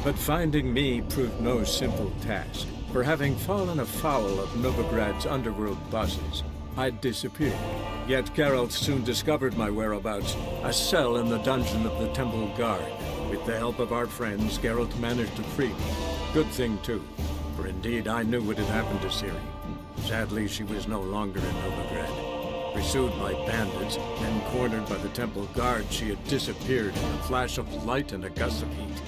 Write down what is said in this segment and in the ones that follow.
But finding me proved no simple task, for having fallen afoul of Novigrad's underworld bosses, I'd disappeared. Yet Geralt soon discovered my whereabouts, a cell in the dungeon of the Temple Guard. With the help of our friends, Geralt managed to free me. Good thing, too, for indeed I knew what had happened to Ciri. Sadly, she was no longer in Novigrad. Pursued by bandits, then cornered by the Temple Guard, she had disappeared in a flash of light and a gust of heat.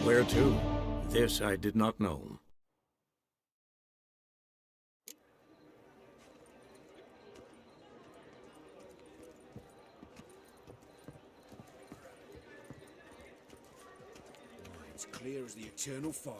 Where to? This I did not know. It's clear as the eternal fire.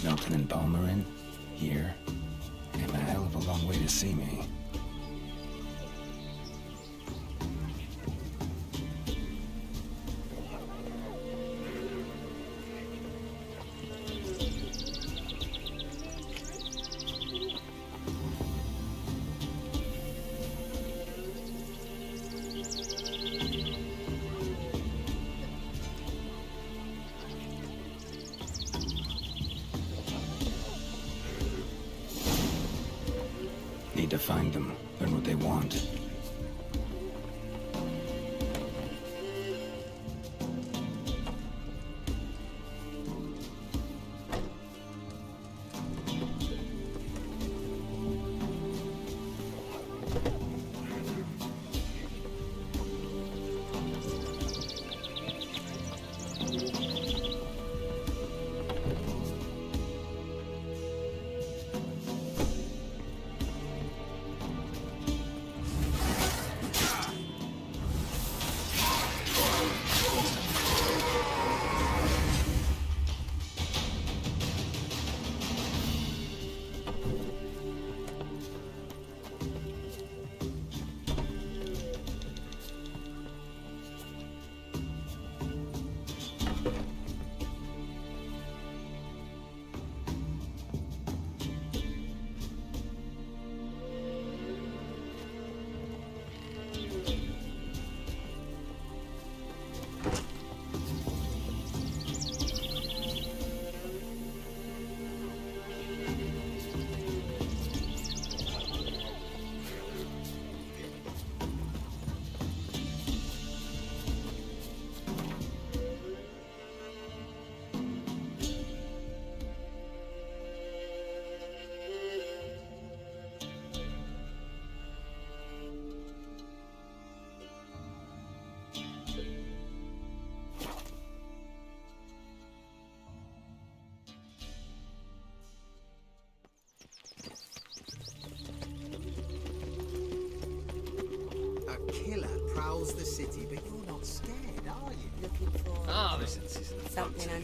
Milton and Palmerin, here. Came a hell of a long way to see me. Need to find them, learn what they want.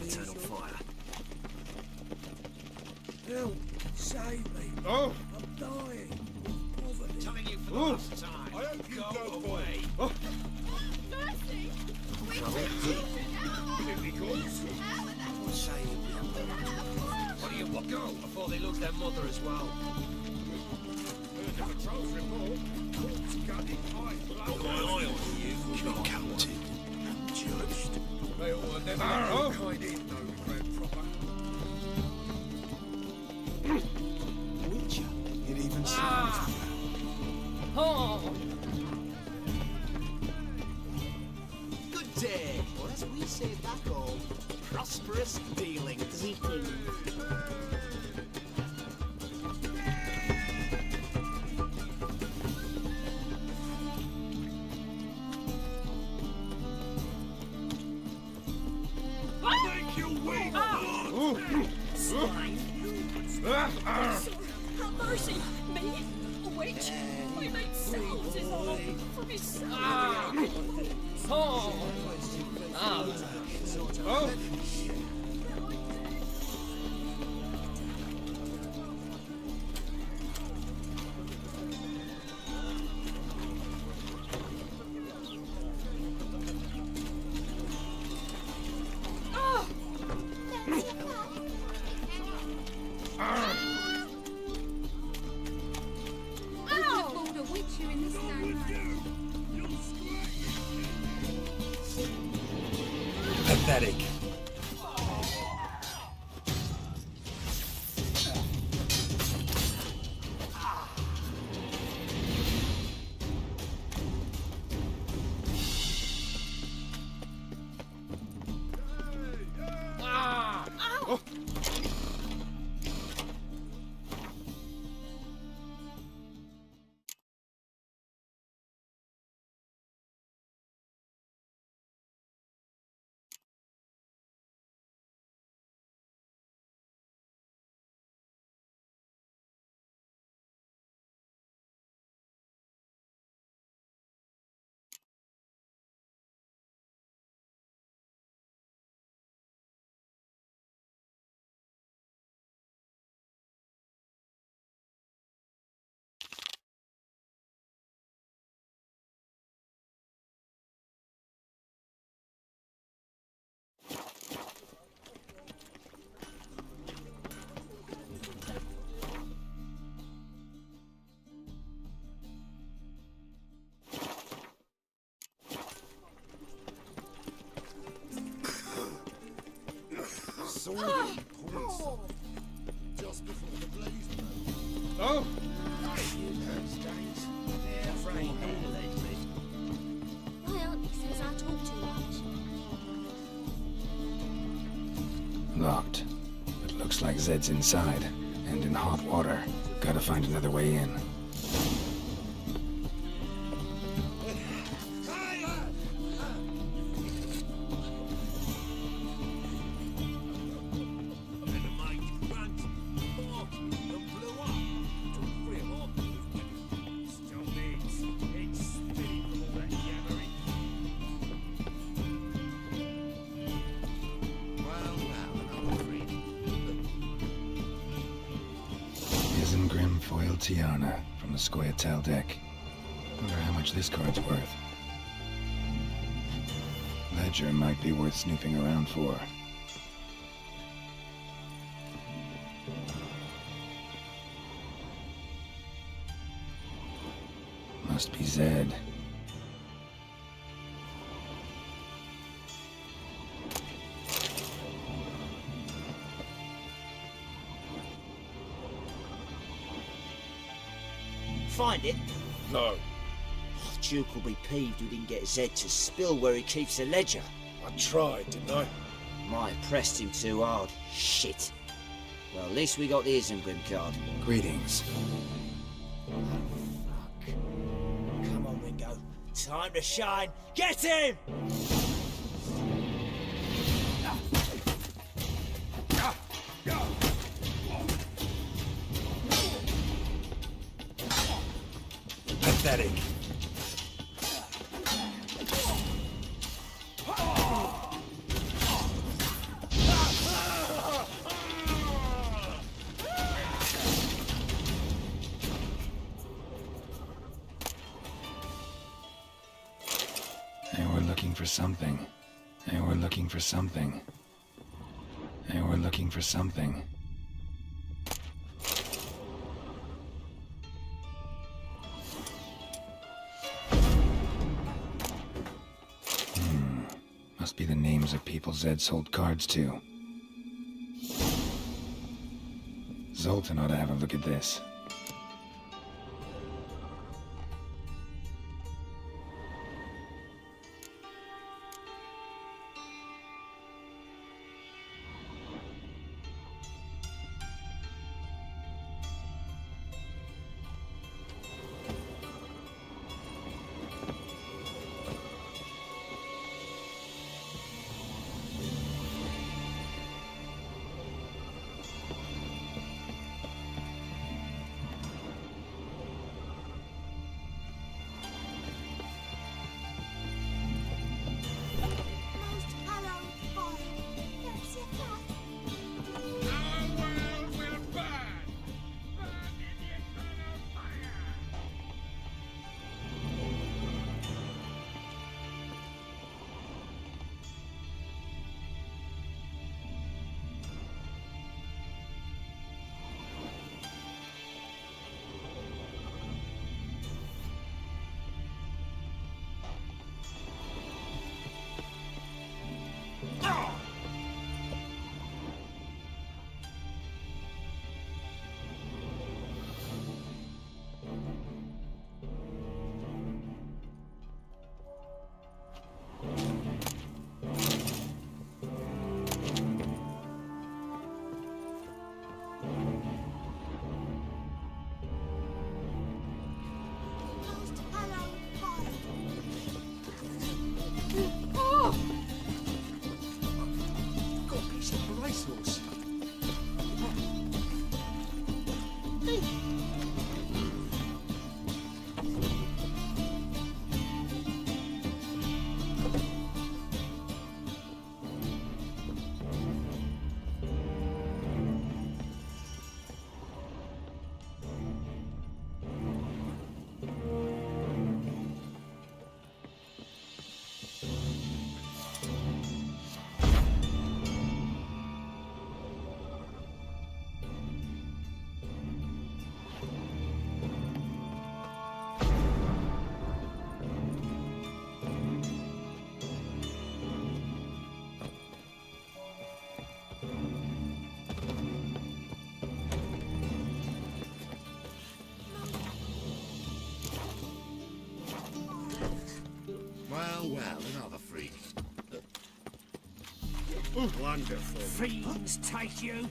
eternal fire. Help! Save me! Oh! I'm dying! Poverty! Telling you for the last time. I hope you Go don't away. fall. Mercy! We Difficult. What do you want? Go before they lose their mother as well. The patrol's report. Corpse gutted, eye blood. Got my eye on you. counted and judged. They all were never kind in, no regret proper. Witcher. It even sounds. Good day. Or as we say back home, prosperous dealings. Make your way, Swine! Have mercy! Me? A witch? I made sounds is all for me Oh! Called a witcher in this town. Pathetic. Sword in poison. Just before the blaze broke. Oh! Those days. They're afraid here lately. My auntie says I talk too much. Locked. But looks like Zed's inside. And in hot water. Gotta find another way in. Isn't Grim foiled Tiana from the Scoia'tael deck. Wonder how much this card's worth. Ledger might be worth snooping around for. Must be Zed. Find it? No. Duke will be peeved we didn't get Zed to spill where he keeps the ledger. I tried, didn't I? Might have pressed him too hard. Shit. Well, at least we got the Isengrim card. Greetings. Fuck. Come on, Ringo. Time to shine. Get him! Pathetic. something. They were looking for something. They were looking for something. Must be the names of people Zed sold cards to. Zoltan ought to have a look at this. Most hallowed fire. That's your cat. Our world will burn! Burn in the eternal fire! Most hallowed fire. Got a piece of racehorse. Well, another freak. Wonderful. Fiends take you.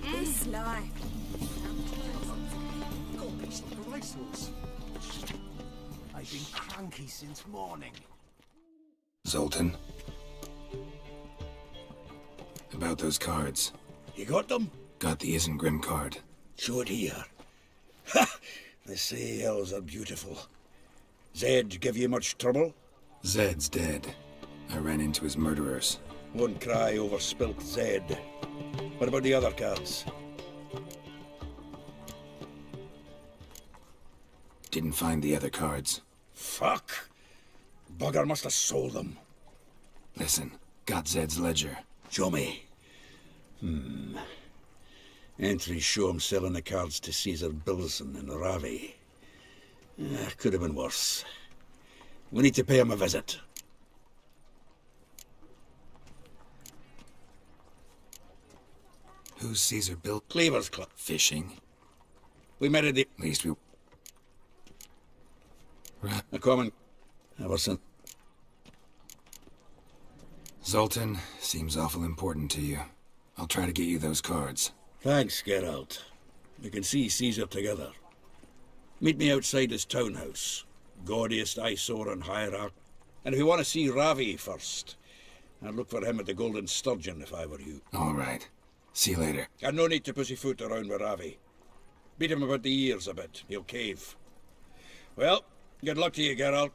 This life. Got a piece of racehorse. I've been cranky since morning. Zoltan? About those cards. You got them? Got the Isengrim card. Show it here. Ha! They say elves are beautiful. Zed give you much trouble? Zed's dead. I ran into his murderers. Won't cry over spilt Zed. What about the other cards? Didn't find the other cards. Fuck! Bugger must have sold them. Listen, got Zed's ledger. Show me. Entries show him selling the cards to Caesar Bilson in Ravi. Could have been worse. We need to pay him a visit. Who's Caesar built? Cleaver's Club. Fishing. We met at the... At least we... A common... Ever since... Zoltan, seems awful important to you. I'll try to get you those cards. Thanks, Geralt. We can see Caesar together. Meet me outside his townhouse. Gaudiest eyesore and hierarch. And if you want to see Ravi first, I'd look for him at the Golden Sturgeon if I were you. All right. See you later. And no need to pussyfoot around with Ravi. Beat him about the ears a bit. He'll cave. Well, good luck to you, Geralt.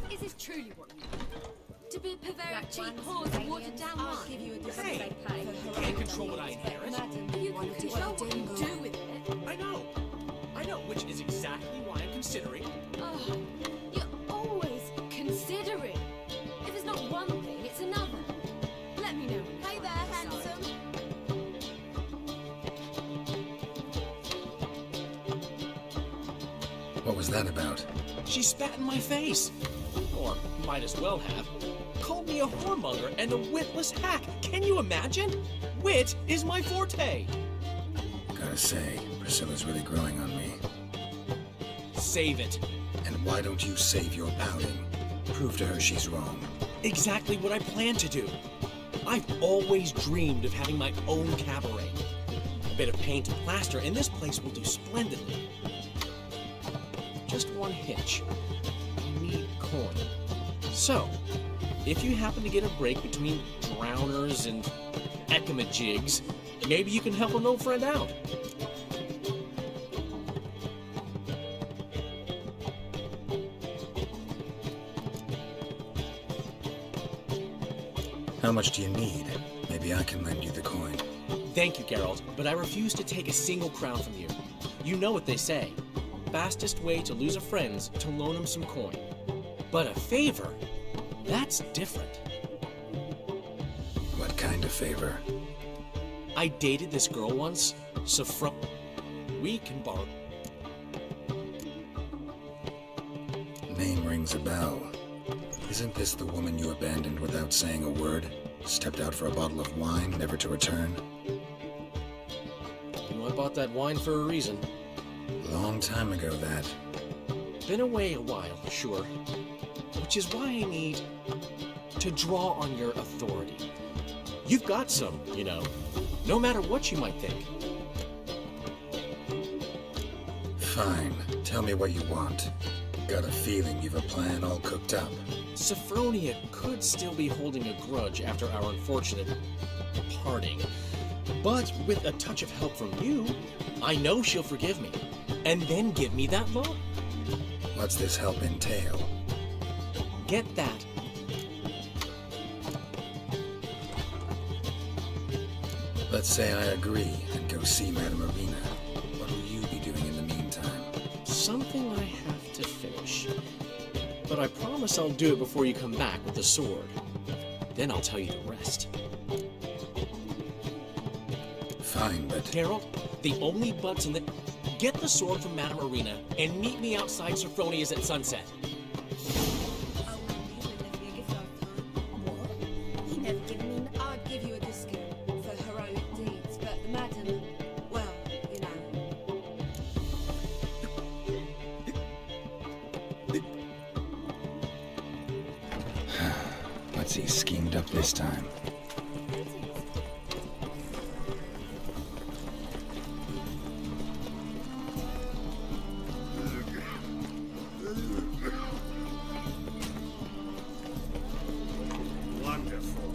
Is this truly what you want? To be a purveyor of cheap whores and watered down wine. I'll give you a Hey, discount. You can't control what I inherit. You can control what you do with it. I know, which is exactly why I'm considering. Oh, you're always considering. If it's not one thing, it's another. Let me know. Hey there, handsome. What was that about? She spat in my face. Or might as well have. Called me a whoremonger and a witless hack. Can you imagine? Wit is my forte. Gotta say, Priscilla's really growing on me. Save it. And why don't you save your pouting? Prove to her she's wrong. Exactly what I plan to do. I've always dreamed of having my own cabaret. A bit of paint and plaster, and this place will do splendidly. Just one hitch. I need coin. So, if you happen to get a break between drowners and ecamajigs, maybe you can help an old friend out. How much do you need? Maybe I can lend you the coin. Thank you, Geralt, but I refuse to take a single crown from you. You know what they say. Fastest way to lose a friend's to loan him some coin. But a favor? That's different. What kind of favor? I dated this girl once, Saffron. We can borrow. Name rings a bell. Isn't this the woman you abandoned without saying a word? Stepped out for a bottle of wine, never to return? You know, I bought that wine for a reason. Long time ago, that. Been away a while, sure. Which is why I need to draw on your authority. You've got some, you know, no matter what you might think. Fine. Tell me what you want. Got a feeling you've a plan all cooked up. Sophronia could still be holding a grudge after our unfortunate parting. But with a touch of help from you, I know she'll forgive me. And then give me that loan. What's this help entail? Get that. Let's say I agree and go see Madame Arena. What will you be doing in the meantime? Something I have to finish. But I promise I'll do it before you come back with the sword. Then I'll tell you the rest. Fine, but... Geralt, the only buts in the... Get the sword from Madame Arena and meet me outside Sophronia's at sunset. He never given me. I'd give you a discount for heroic deeds, but the madam, well, you know. What's he schemed up this time? Wonderful.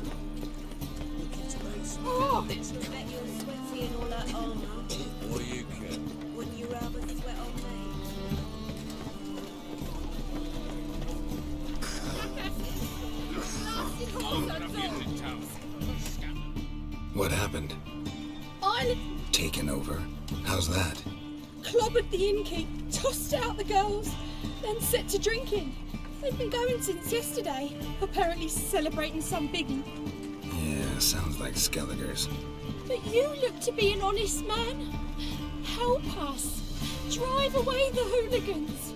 Oh, Bet you're sweaty and all that armor. Or you can. Wouldn't you rather sweat on me? What happened? I Taken over? How's that? clobbered the innkeep, tossed out the girls, then set to drinking. They've been going since yesterday, apparently celebrating some biggie. Yeah, sounds like Skelligers. But you look to be an honest man. Help us. Drive away the hooligans.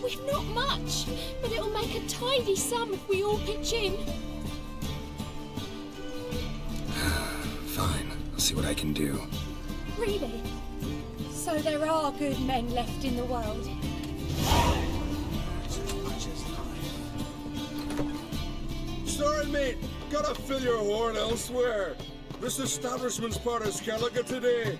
We've not much, but it'll make a tidy sum if we all pitch in. Fine, I'll see what I can do. Really? So there are good men left in the world. Sorry, mate. Gotta fill your horn elsewhere. This establishment's part of Skellige today.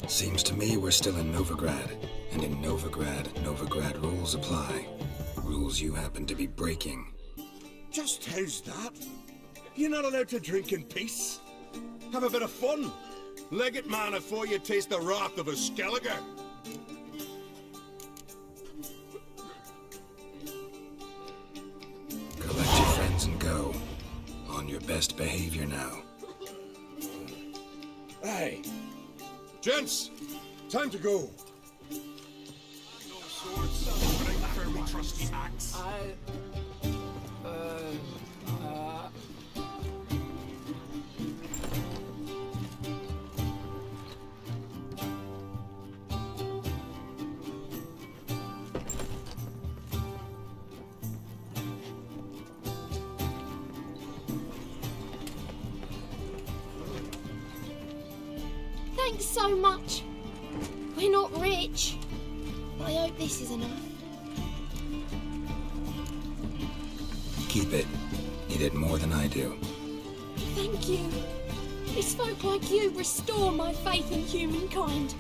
Seems to me we're still in Novigrad. And in Novigrad rules apply. Rules you happen to be breaking. Just how's that? You're not allowed to drink in peace? Have a bit of fun. Leg it, man, before you taste the wrath of a Skellige. clothes and go. On your best behavior now. Aye. Gents, time to go. Thanks so much. We're not rich, but I hope this is enough. Keep it. You did more than I do. Thank you. It's folk like you restore my faith in humankind.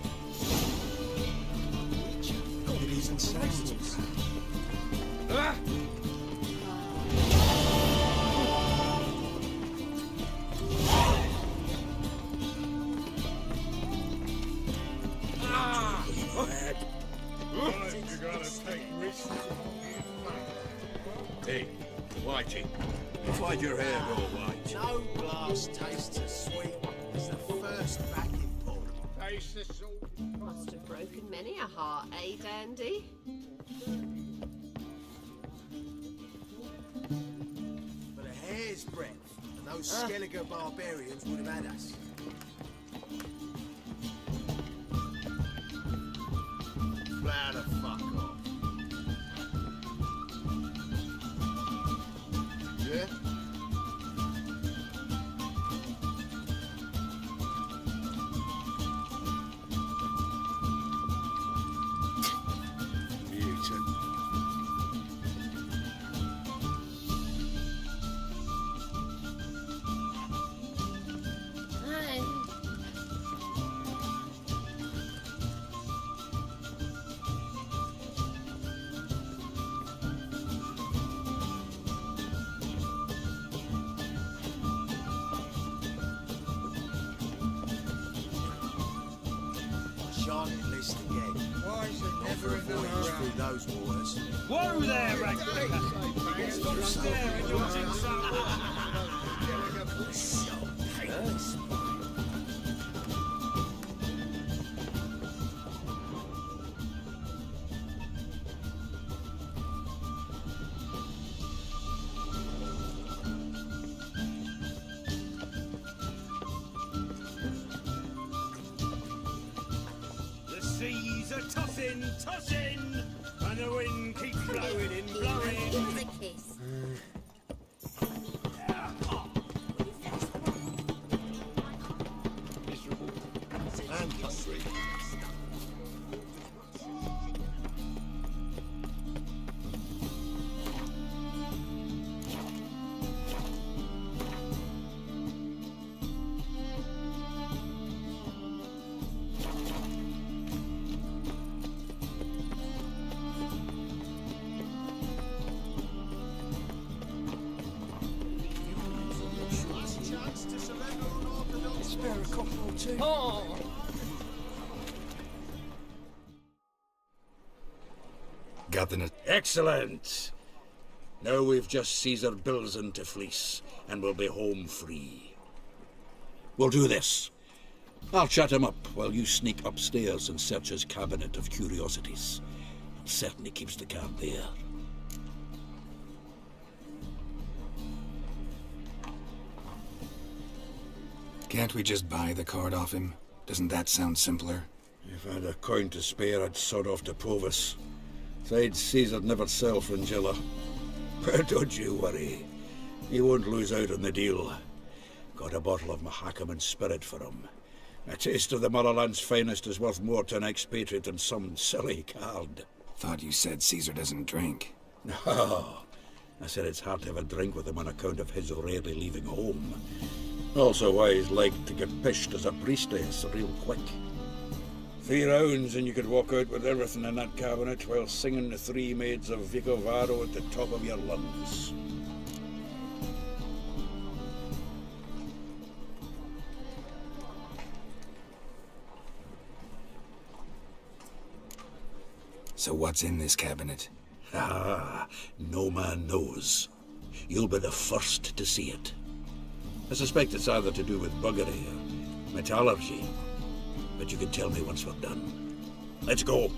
Hey, Whitey, why'd your hair go white? No glass tastes as sweet as the first backing pour. Must have broken many a heart, eh, Dandy? But a hair's breadth, and those Skellige barbarians would have had us. Plough the fuck off. Yeah? Shan't enlist again. Why is it never a voyage through those waters? Whoa there, Ragnar! Stop staring, you're The seas are tossing, tossing, and the wind keeps blowing and blowing. Give us a kiss. And hungry. Spare a copper or two. Got the... Excellent! Now we've just Caesar Bilzen to fleece, and we'll be home free. We'll do this. I'll chat him up while you sneak upstairs and search his cabinet of curiosities. It certainly keeps the cab there. Can't we just buy the card off him? Doesn't that sound simpler? If I had a coin to spare, I'd sod off to Provis. Besides, Caesar'd never sell Fringilla. But don't you worry. He won't lose out on the deal. Got a bottle of Mahakaman spirit for him. A taste of the motherland's finest is worth more to an expatriate than some silly card. Thought you said Caesar doesn't drink. No. I said it's hard to have a drink with him on account of his rarely leaving home. Also why he's like to get pished as a priestess real quick. 3 rounds and you could walk out with everything in that cabinet while singing the 3 maids of Vicovaro at the top of your lungs. So what's in this cabinet? Ah, no man knows. you'll be the first to see it. I suspect it's either to do with buggery or metallurgy, but you can tell me once we're done. Let's go.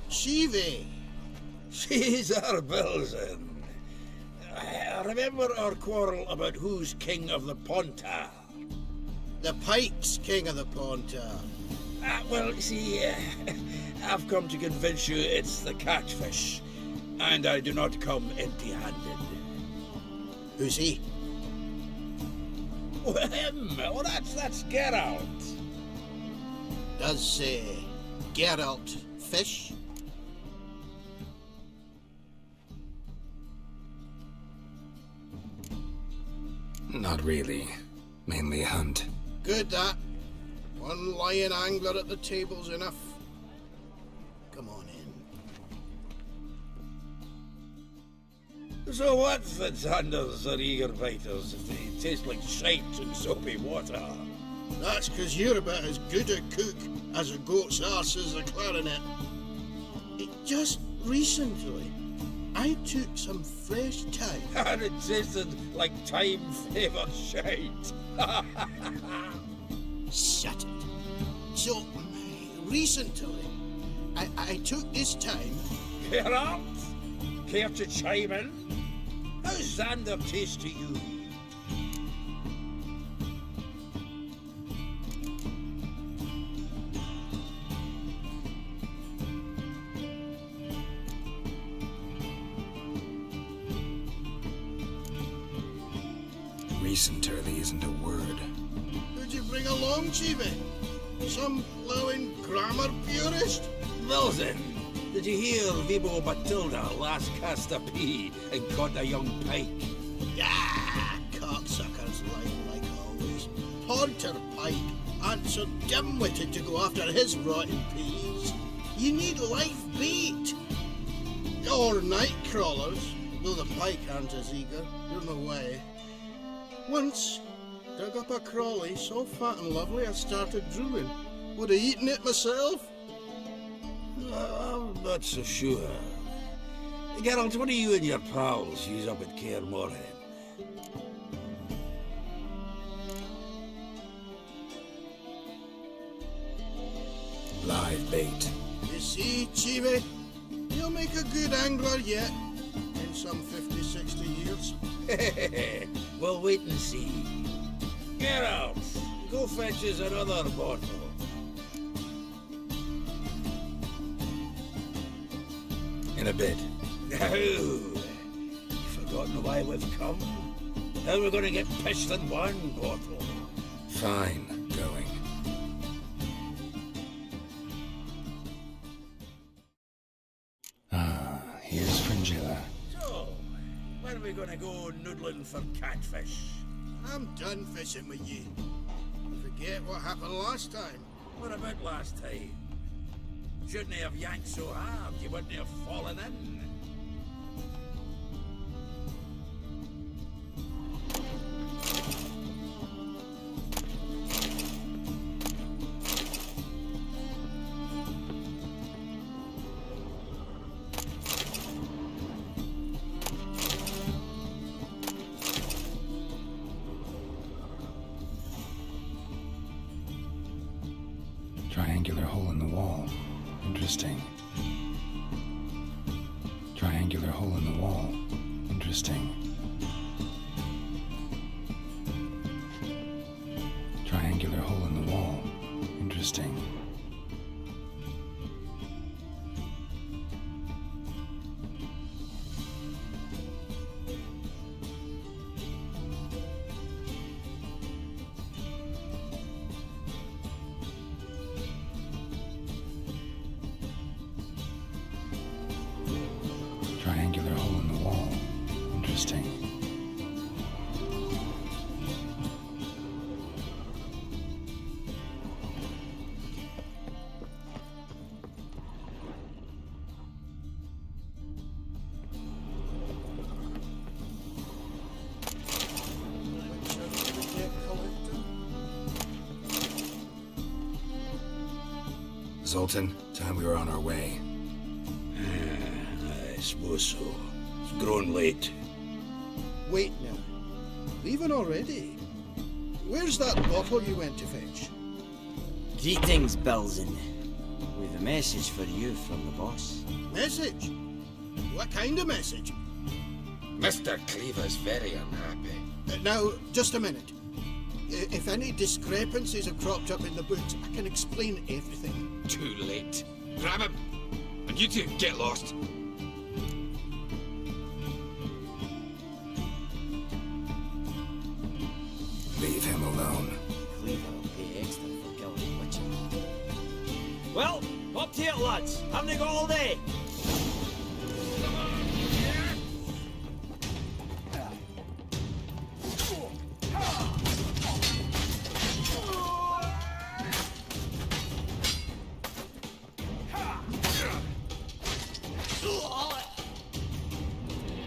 Shivi! Caesar Belzen. I remember our quarrel about who's king of the Pontar. The Pike's king of the Pontar. Well, see, I've come to convince you it's the catfish, and I do not come empty-handed. Who's he? Oh, him! Oh, that's Geralt. Does Geralt fish? Not really. Mainly hunt. Good, that. One lion angler at the table's enough. Come on in. So what, Fitzhanders or eager biters, if they taste like shite and soapy water? That's 'cause you're about as good a cook as a goat's arse is a clarinet. Just recently, I took some fresh thyme. And it tasted like time-favoured shite. Shut it. So, recently, I took this time. Geralt, care to chime in? How's Xander taste to you? Recenterly isn't a word. Who'd you bring along, Chibi? Some blowing grammar purist? Wilson, did you hear Vibo Batilda last cast a pea and caught a young pike? Ah, cocksuckers like always. Ponter Pike aren't so dim-witted to go after his rotten peas. You need live bait. Or night crawlers, though the pike aren't as eager. You're no way. Once, dug up a crawly so fat and lovely I started drooling. Would have eaten it myself. I'm not so sure. Geralt, what do you and your pals use up at Kaer Morhen? Live bait. You see, Chibi, you'll make a good angler yet. In some 50, 60 years. We'll wait and see. Geralt, go fetch us another bottle. In a bit. Now, you've forgotten why we've come? How we're going to get pissed in one bottle? Fine. Going. Ah, here's Fringilla. So, when are we going to go noodling for catfish? I'm done fishing with you. Forget what happened last time. What about last time? Shouldn't have yanked so hard, you wouldn't have fallen in. Triangular hole in the wall. Interesting. Triangular hole in the wall. Interesting. Triangular hole in the wall. Interesting. Triangular hole in the wall. Interesting. Zoltan, time we were on our way. I suppose so. It's grown late. Wait now. Leaving already? Where's that bottle you went to fetch? Greetings, Belzen. We've a message for you from the boss. Message? What kind of message? Mr. Cleaver's very unhappy. Now, just a minute. If any discrepancies have cropped up in the books, I can explain everything. Too late. Grab him! And you two, get lost. Leave him alone. Cleaver will pay extra for killing Witcher. Well, up to it, lads. Haven't they got all day?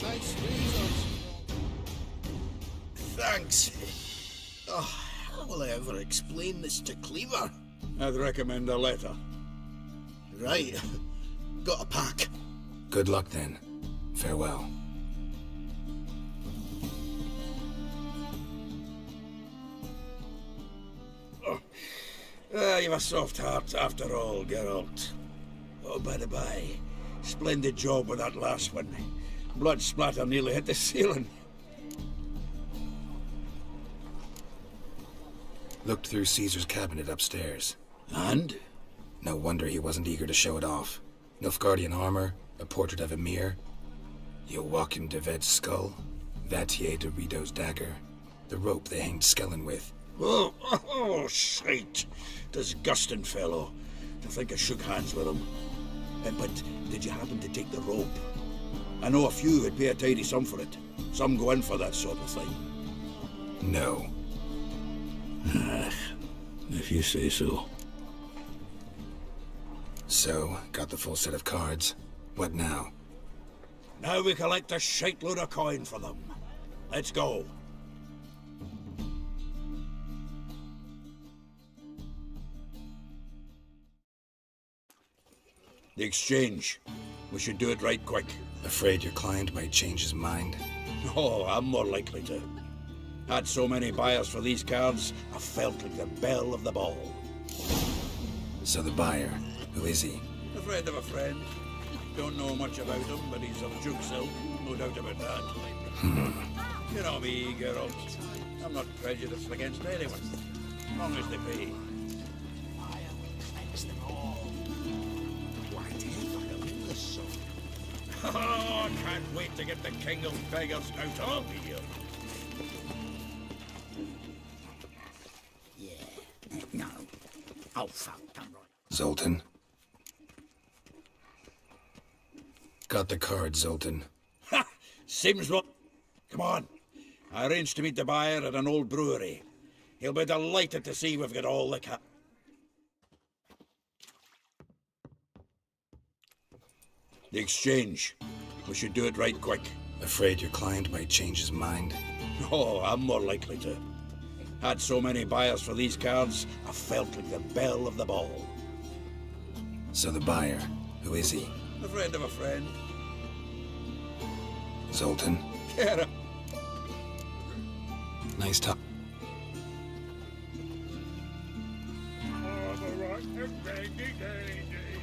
Nice razors. Thanks. Oh, how will I ever explain this to Cleaver? I'd recommend a letter. Right. Got a pack. Good luck then. Farewell. You've a soft heart after all, Geralt. Oh, by the by, splendid job with that last one. Blood splatter nearly hit the ceiling. Looked through Caesar's cabinet upstairs. And? No wonder he wasn't eager to show it off. Nilfgaardian armor, a portrait of Emir, Joachim de Ved's skull, Vatier de Rideau's dagger, the rope they hanged Skellen with. Oh, shite. Disgusting fellow. To think I shook hands with him. But did you happen to take the rope? I know a few would pay a tidy sum for it. Some go in for that sort of thing. No. If you say so. So, got the full set of cards. What now? Now we collect a shite load of coin for them. Let's go. The exchange. We should do it right quick. Afraid your client might change his mind? Oh, I'm more likely to. Had so many buyers for these cards, I felt like the belle of the ball. So the buyer, who is he? A friend of a friend. Don't know much about him, but he's of Duke's ilk, no doubt about that. You know me, Geralt. I'm not prejudiced against anyone, as long as they pay. Oh, can't wait to get the king of beggars out of here. No. Oh, fuck, I'm right. Zoltan? Got the card, Zoltan. Ha! Seems what... Come on. I arranged to meet the buyer at an old brewery. He'll be delighted to see we've got all the The exchange. We should do it right quick. Afraid your client might change his mind? Oh, I'm more likely to. Had so many buyers for these cards, I felt like the belle of the ball. So the buyer, who is he? A friend of a friend. Zoltan? Get him. Nice talk. Oh, the rotten dandy dandy,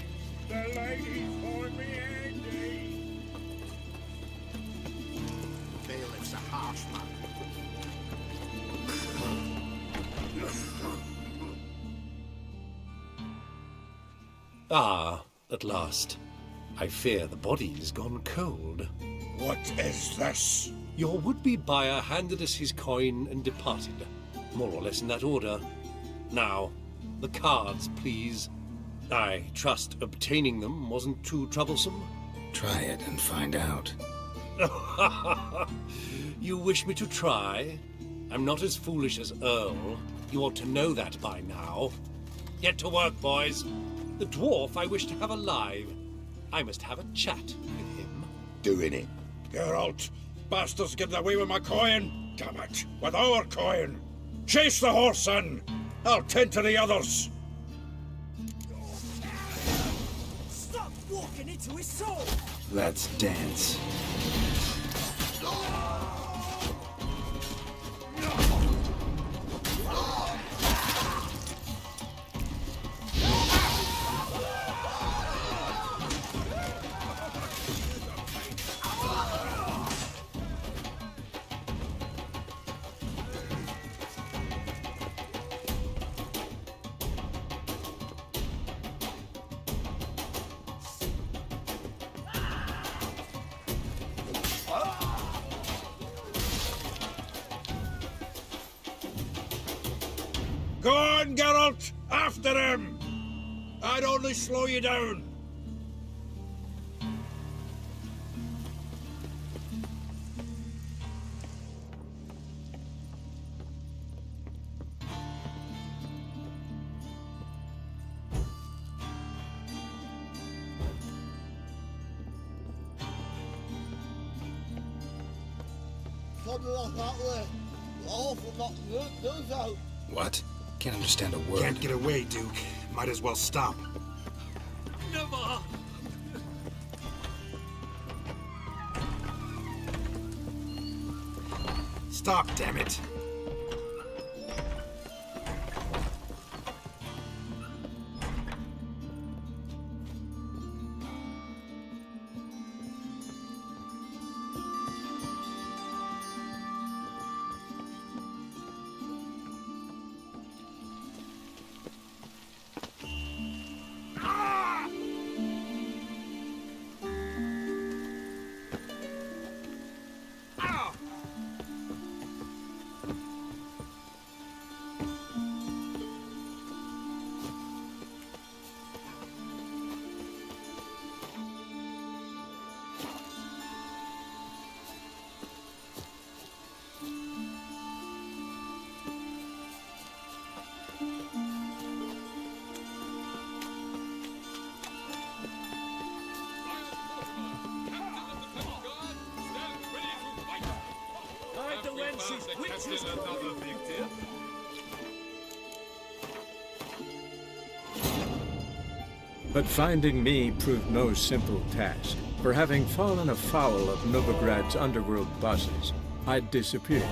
the ladies for me handy. Bailiff's a harsh man. Ah, at last. I fear the body's gone cold. What is this? Your would-be buyer handed us his coin and departed, more or less in that order. Now, the cards, please. I trust obtaining them wasn't too troublesome. Try it and find out. You wish me to try? I'm not as foolish as Earl. You ought to know that by now. Get to work, boys. The dwarf I wish to have alive. I must have a chat with him. Doing it. Geralt, bastards getting away with my coin. Damn it, with our coin. Chase the horse, son. I'll tend to the others. looking into his soul. Let's dance. Go on, Geralt! After him! I'd only slow you down. Something like that way. Awful not good, does out. What? Can't understand a word. Can't get away, Duke. Might as well stop. Never! Stop, damn it. But finding me proved no simple task. For having fallen afoul of Novigrad's underworld bosses, I'd disappeared.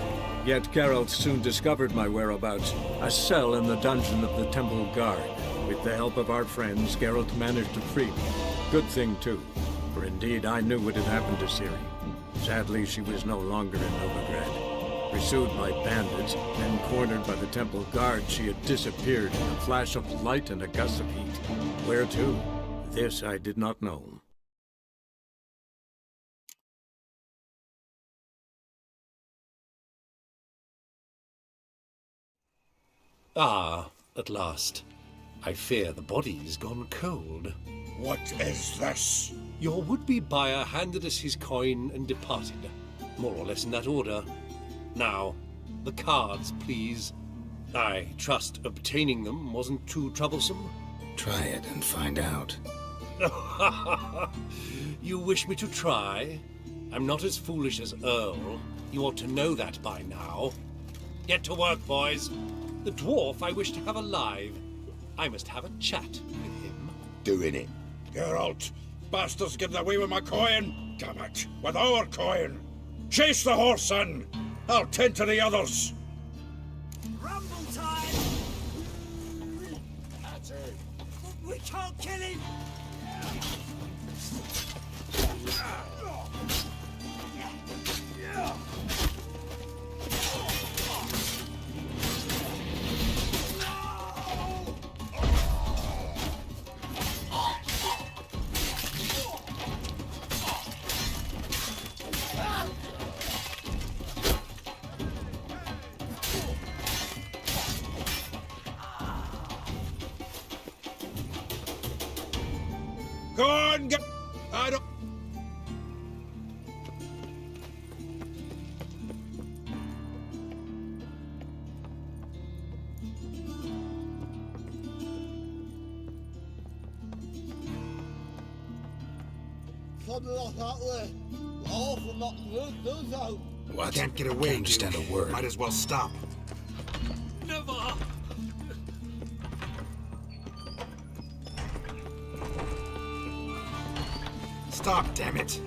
Yet Geralt soon discovered my whereabouts, a cell in the dungeon of the Temple Guard. With the help of our friends, Geralt managed to free me. Good thing, too, for indeed I knew what had happened to Ciri. Sadly, she was no longer in Novigrad. Pursued by bandits, then cornered by the Temple Guard, she had disappeared in a flash of light and a gust of heat. Where to? This I did not know. Ah, at last. I fear the body's gone cold. What is this? Your would-be buyer handed us his coin and departed. More or less in that order. Now, the cards, please. I trust obtaining them wasn't too troublesome? Try it and find out. You wish me to try? I'm not as foolish as Earl. You ought to know that by now. Get to work, boys. The dwarf I wish to have alive. I must have a chat with him. Doing it. Geralt, bastards getting away with my coin. Damn it, with our coin. Chase the horse in. I'll tend to the others. Rumble time! That's it. We can't kill him! Go on, get... I don't... Something like that way. Awful not good, does out. What? Can't get away, Can't understand Duke. a word. Might as well stop. Never! Stop, damn it!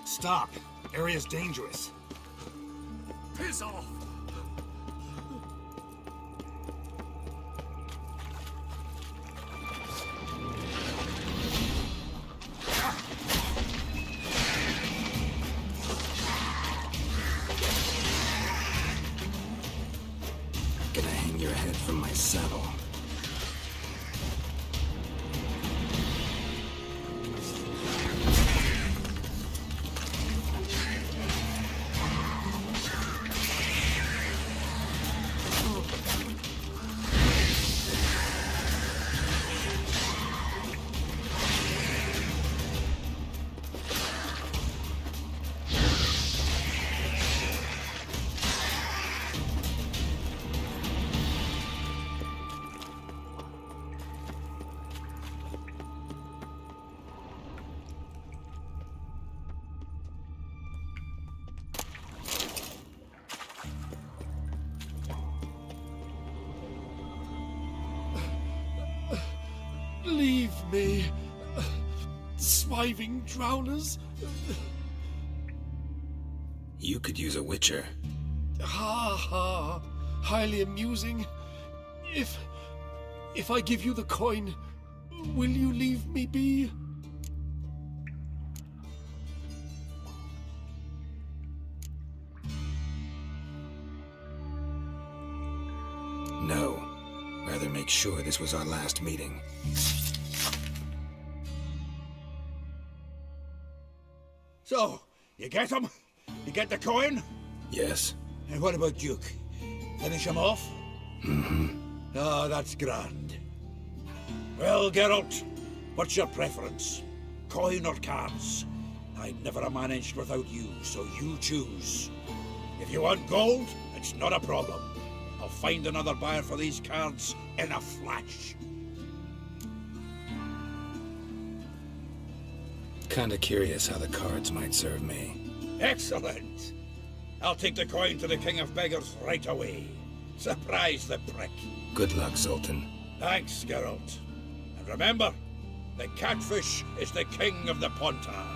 Stop. Area's dangerous. Piss off! Gonna hang your head from my saddle. Leave me, swiving drowners. You could use a witcher. Ha ha, highly amusing. If I give you the coin, will you leave me be? No. Rather make sure this was our last meeting. So, you get him? You get the coin? Yes. And what about Duke? Finish him off? Mm-hmm. Ah, that's grand. Well, Geralt, what's your preference? Coin or cards? I'd never have managed without you, so you choose. If you want gold, it's not a problem. I'll find another buyer for these cards in a flash. Kinda curious how the cards might serve me. Excellent. I'll take the coin to the King of Beggars right away. Surprise the prick. Good luck, Sultan. Thanks, Geralt. And remember, the catfish is the king of the Pontar.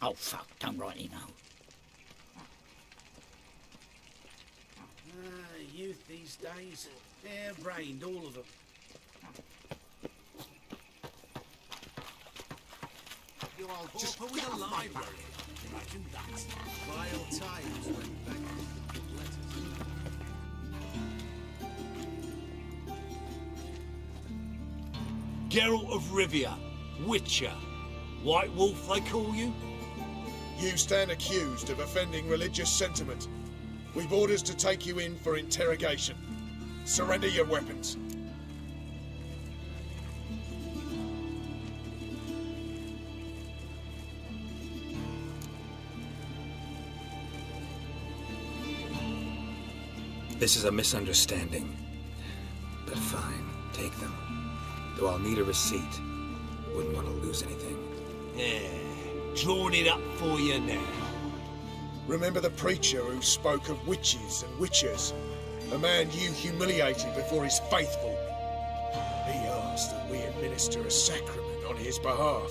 Oh, fuck, don't rightly know. Youth these days, hair-brained, all of them. You old Just with get a off my library. Imagine that. Vile times went back with letters. Geralt of Rivia, Witcher. White Wolf, they call you? You stand accused of offending religious sentiment. We've orders to take you in for interrogation. Surrender your weapons. This is a misunderstanding. But fine, take them. Though I'll need a receipt. Wouldn't want to lose anything. Drawing it up for you now. Remember the preacher who spoke of witches and witchers? A man you humiliated before his faithful. He asked that we administer a sacrament on his behalf.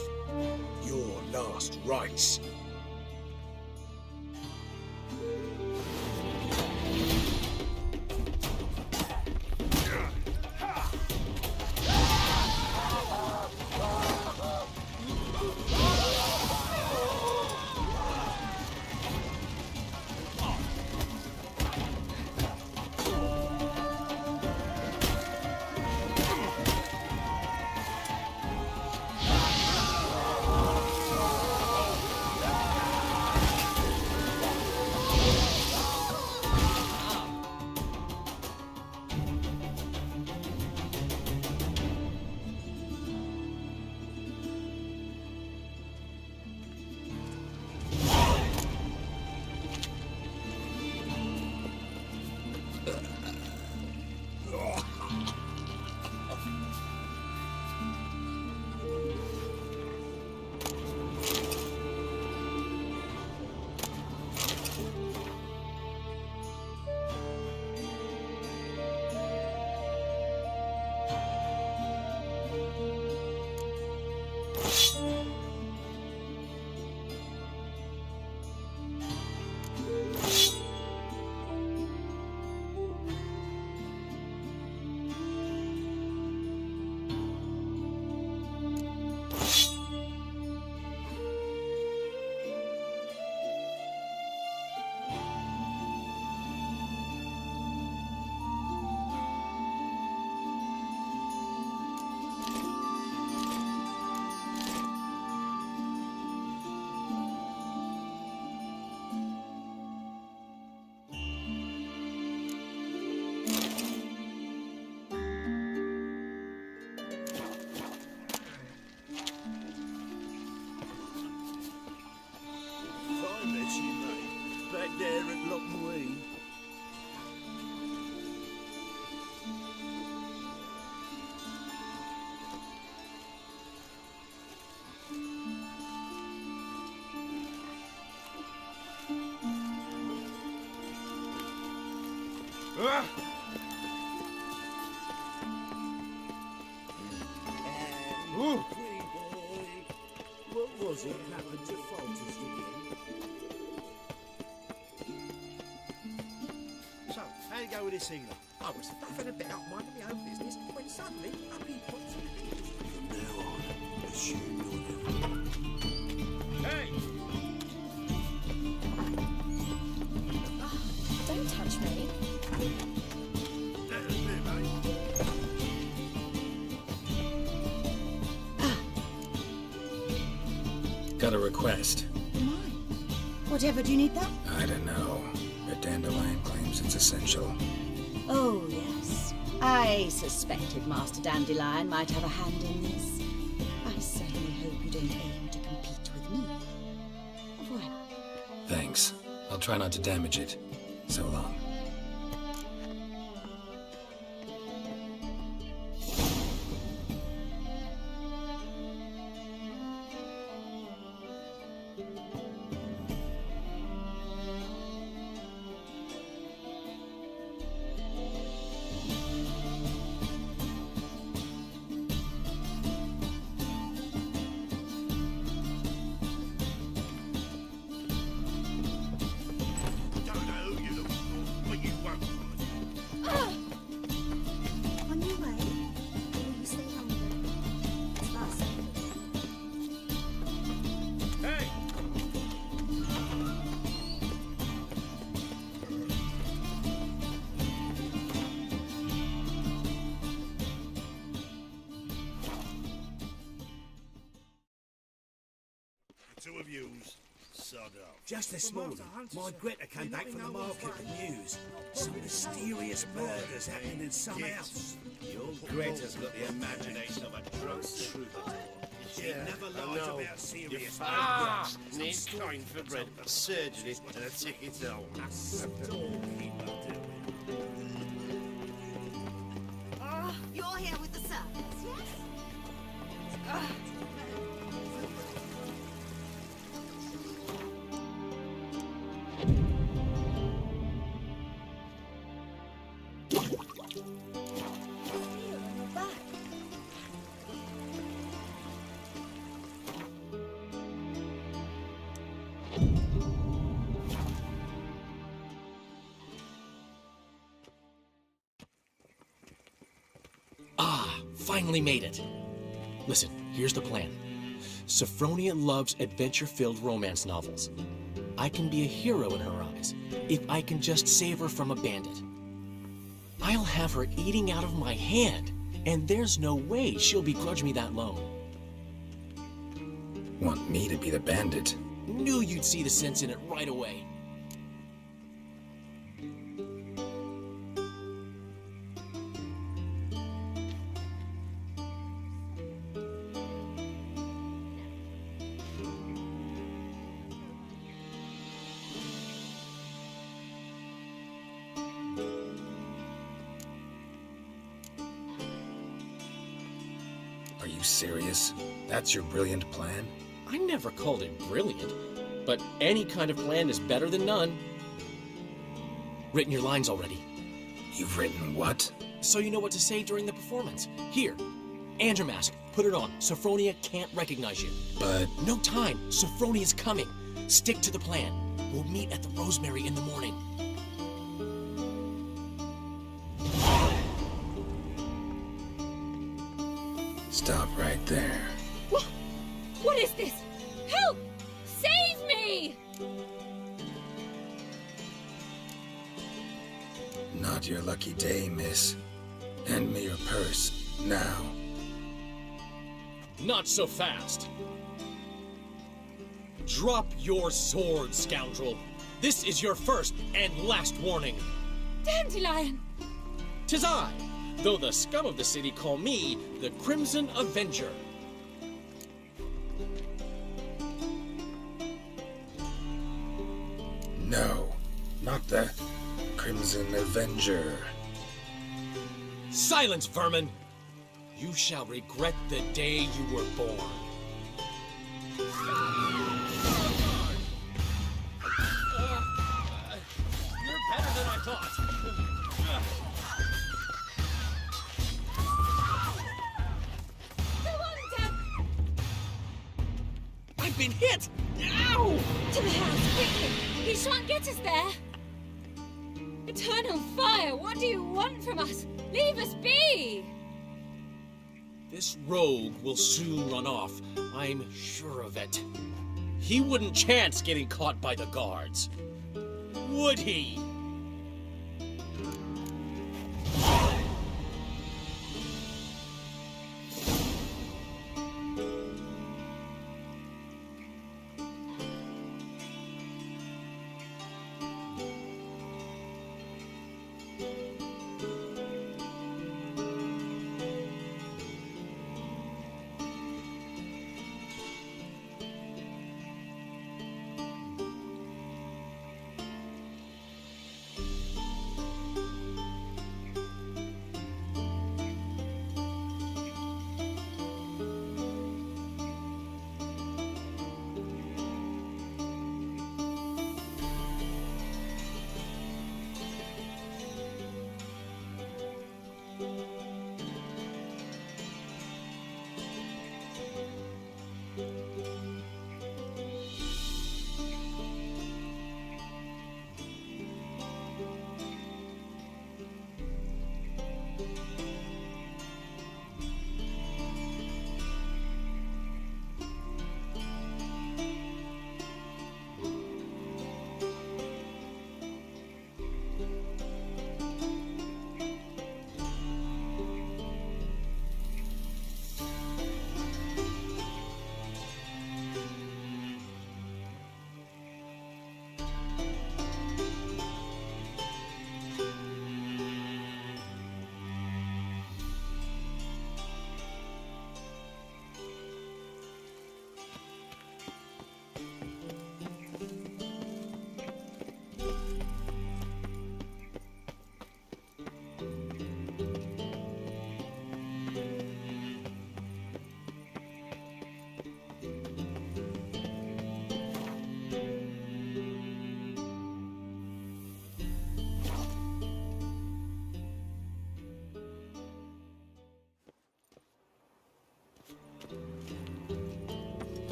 Your last rites. There at Lockmuir. What was it happened to Folters again? So, how'd it go with this healer? I was faffing about minding my own business when suddenly up he pops and appears. From now on, assume you're never. Hey! Don't touch me. Let us live, eh? Got a request. Whatever, do you need that? I don't know. But Dandelion claims it's essential. Oh, yes. I suspected Master Dandelion might have a hand in this. I certainly hope you don't aim to compete with me. Voilà. Thanks. I'll try not to damage it. So long. two of yous. Sod off. Just this morning, my Greta came back from the market with news. Some mysterious murders happening in some house. Your Greta's got the imagination of a drunk troubadour. She never lies about serious matters. Needs coin for bread, surgery, and a ticket home. You're here with the servants, yes? Finally made it. Listen, here's the plan. Sophronia loves adventure-filled romance novels. I can be a hero in her eyes if I can just save her from a bandit. I'll have her eating out of my hand, and there's no way she'll begrudge me that loan. Want me to be the bandit? Knew you'd see the sense in it right away. Are you serious? That's your brilliant plan? I never called it brilliant, but any kind of plan is better than none. Written your lines already. You've written what? So you know what to say during the performance. Here, and your mask. Put it on. Sophronia can't recognize you. But... No time. Sophronia's coming. Stick to the plan. We'll meet at the Rosemary in the morning. Stop right there. What is this? Help! Save me! Not your lucky day, miss. Hand me your purse, now. Not so fast. Drop your sword, scoundrel. This is your first and last warning. Dandelion! 'Tis I, though the scum of the city call me the Crimson Avenger. No, not the Crimson Avenger. Silence, vermin! You shall regret the day you were born. You're better than I thought. Go on, Dad! I've been hit! Ow! To the house, quickly! He shan't get us there! Eternal fire, what do you want from us? Leave us be! This rogue will soon run off. I'm sure of it. He wouldn't chance getting caught by the guards. Would he?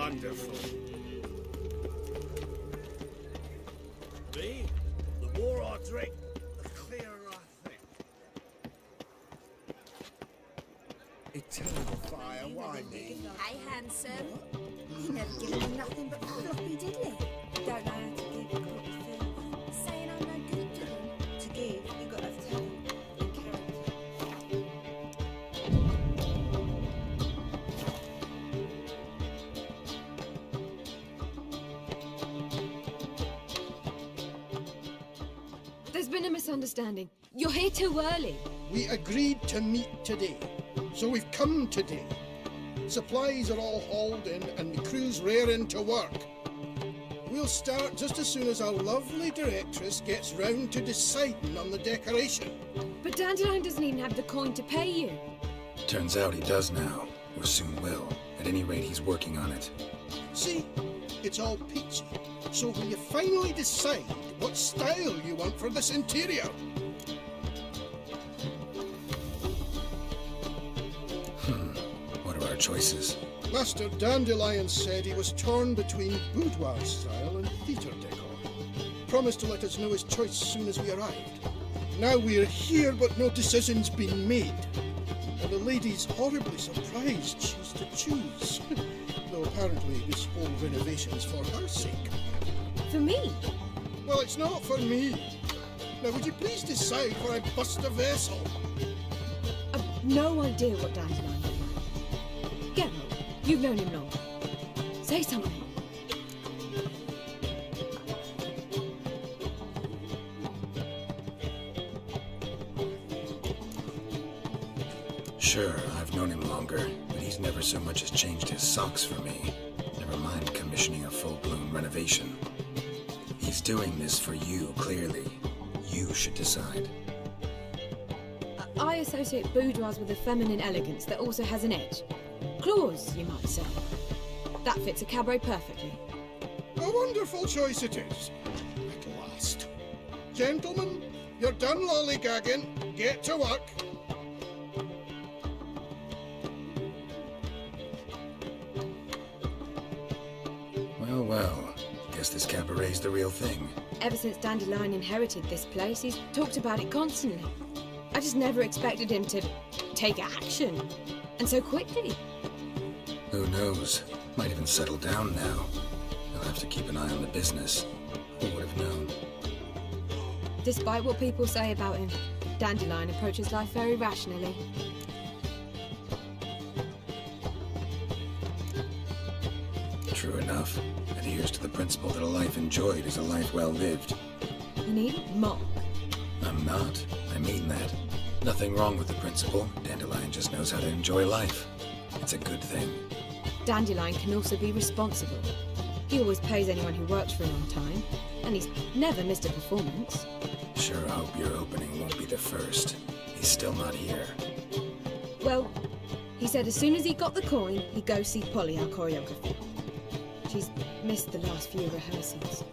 Wonderful. Me? The more I drink, the clearer I think. Eternal fire, why me? Hey, handsome. You never given me nothing but floppy diddly. Don't know how to give, you got to feel. Saying I'm no good at giving. To give, you got to have talent and character. There's been a misunderstanding. You're here too early. We agreed to meet today, so we've come today. Supplies are all hauled in and the crew's raring to work. We'll start just as soon as our lovely directress gets round to deciding on the decoration. But Dandelion doesn't even have the coin to pay you. Turns out he does now, or soon will. At any rate, he's working on it. See, it's all peachy. So will you finally decide what style you want for this interior? What are our choices? Master Dandelion said he was torn between boudoir style and theatre decor. Promised to let us know his choice as soon as we arrived. Now we're here, but no decision's been made. And the lady's horribly surprised she's to choose. Though apparently this whole renovation's for her sake. For me? Well, it's not for me. Now, would you please decide where I bust a vessel? I've no idea what Dandelion would like. Get on. You've known him long. Say something. Sure, I've known him longer, but he's never so much as changed his socks for me. Never mind commissioning a full-blown renovation. He's doing this for you, clearly. You should decide. I associate boudoirs with a feminine elegance that also has an edge. Claws, you might say. That fits a cabaret perfectly. A wonderful choice it is. At last. Gentlemen, you're done lollygagging. Get to work. Well, well. Guess this cabaret's the real thing. Ever since Dandelion inherited this place, he's talked about it constantly. I just never expected him to take action. And so quickly. Who knows? Might even settle down now. He'll have to keep an eye on the business. Who would have known? Despite what people say about him, Dandelion approaches life very rationally. True enough. Adheres to the principle that a life enjoyed is a life well lived. You needn't mock. I'm not. I mean that. Nothing wrong with the principle. Dandelion just knows how to enjoy life. It's a good thing. Dandelion can also be responsible. He always pays anyone who works for him on time, and he's never missed a performance. Sure hope your opening won't be the first. He's still not here. Well, he said as soon as he got the coin, he'd go see Polly, our choreographer. She's missed the last few rehearsals.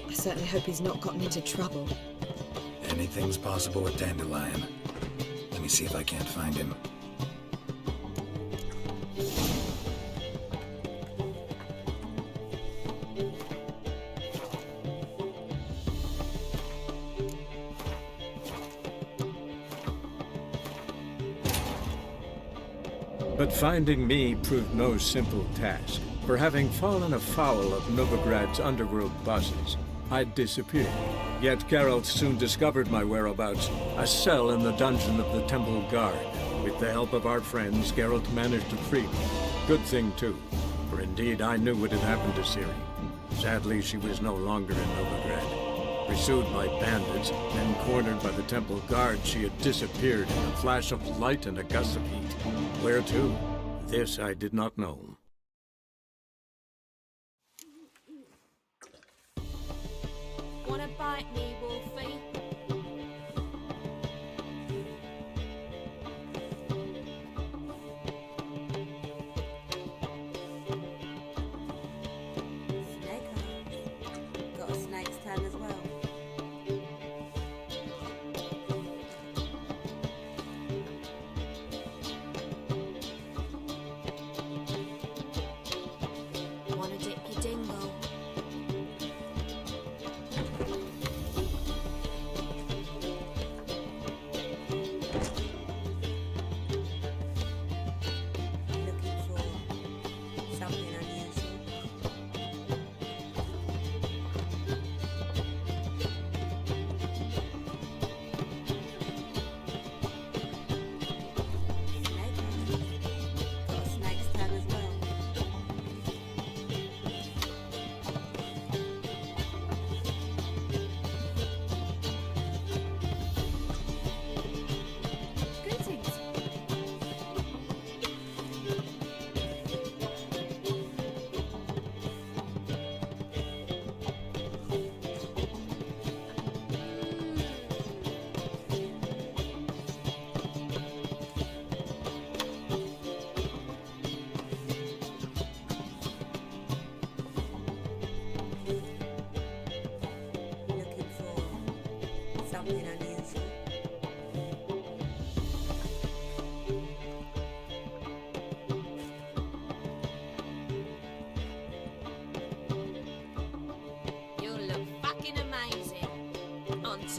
I certainly hope he's not gotten into trouble. Anything's possible with Dandelion. Let me see if I can't find him. But finding me proved no simple task. For having fallen afoul of Novigrad's underworld bosses, I'd disappeared. Yet Geralt soon discovered my whereabouts, a cell in the dungeon of the Temple Guard. With the help of our friends, Geralt managed to free me. Good thing, too, for indeed I knew what had happened to Ciri. Sadly, she was no longer in Novigrad. Pursued by bandits, then cornered by the Temple Guard, she had disappeared in a flash of light and a gust of heat. Where to? This I did not know. Wanna bite me, Wolfie? Snake eyes. Got a snake's tongue as well.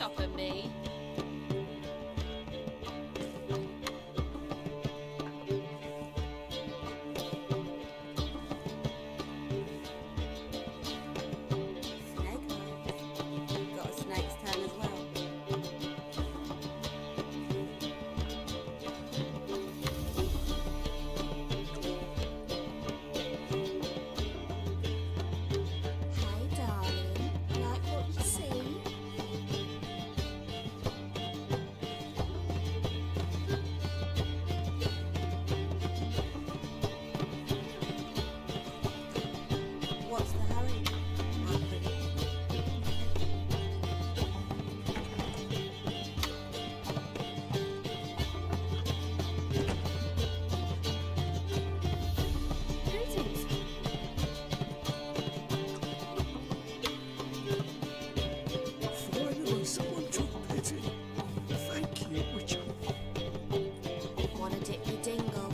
cup of me. Snake eyes. Got a snake's tongue as well. Hey, darling. Like what you see? What's the hurry? My pretty? Greetings. Finally, someone took pity. Thank you, Witcher. Wanna dip your dingle?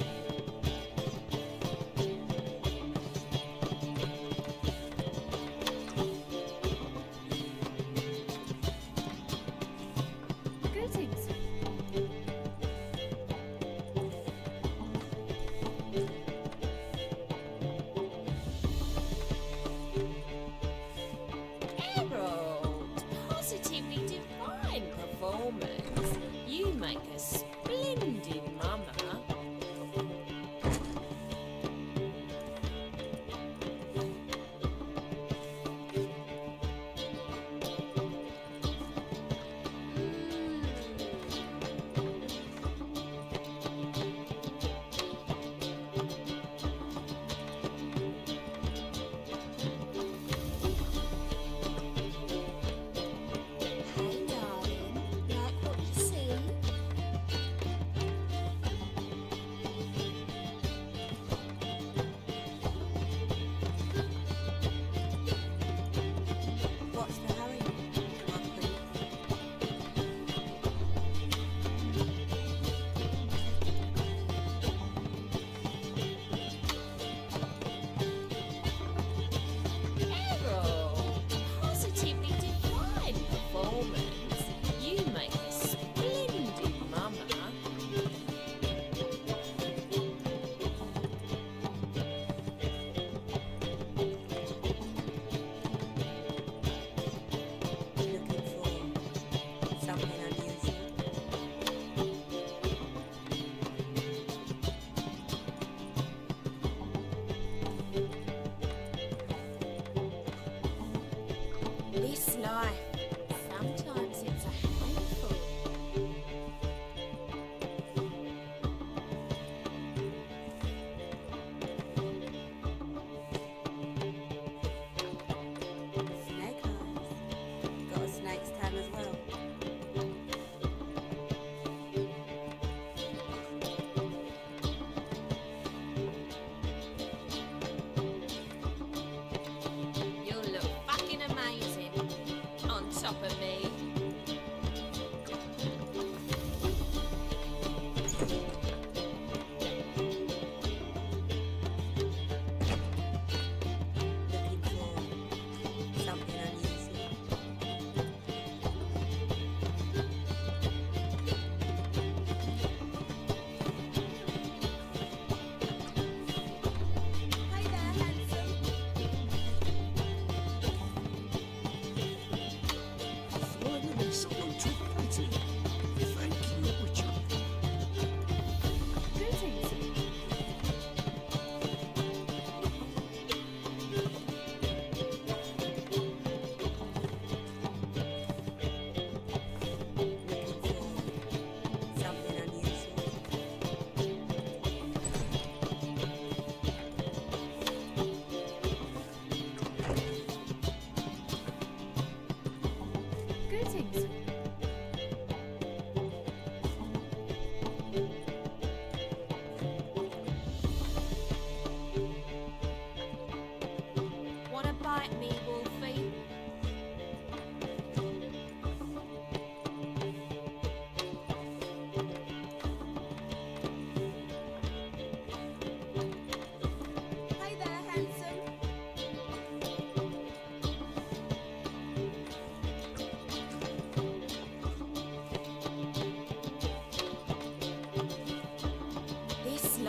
Greetings. Harold, positively divine performance. You make a splendid mama. Hey, darling. Like what you see?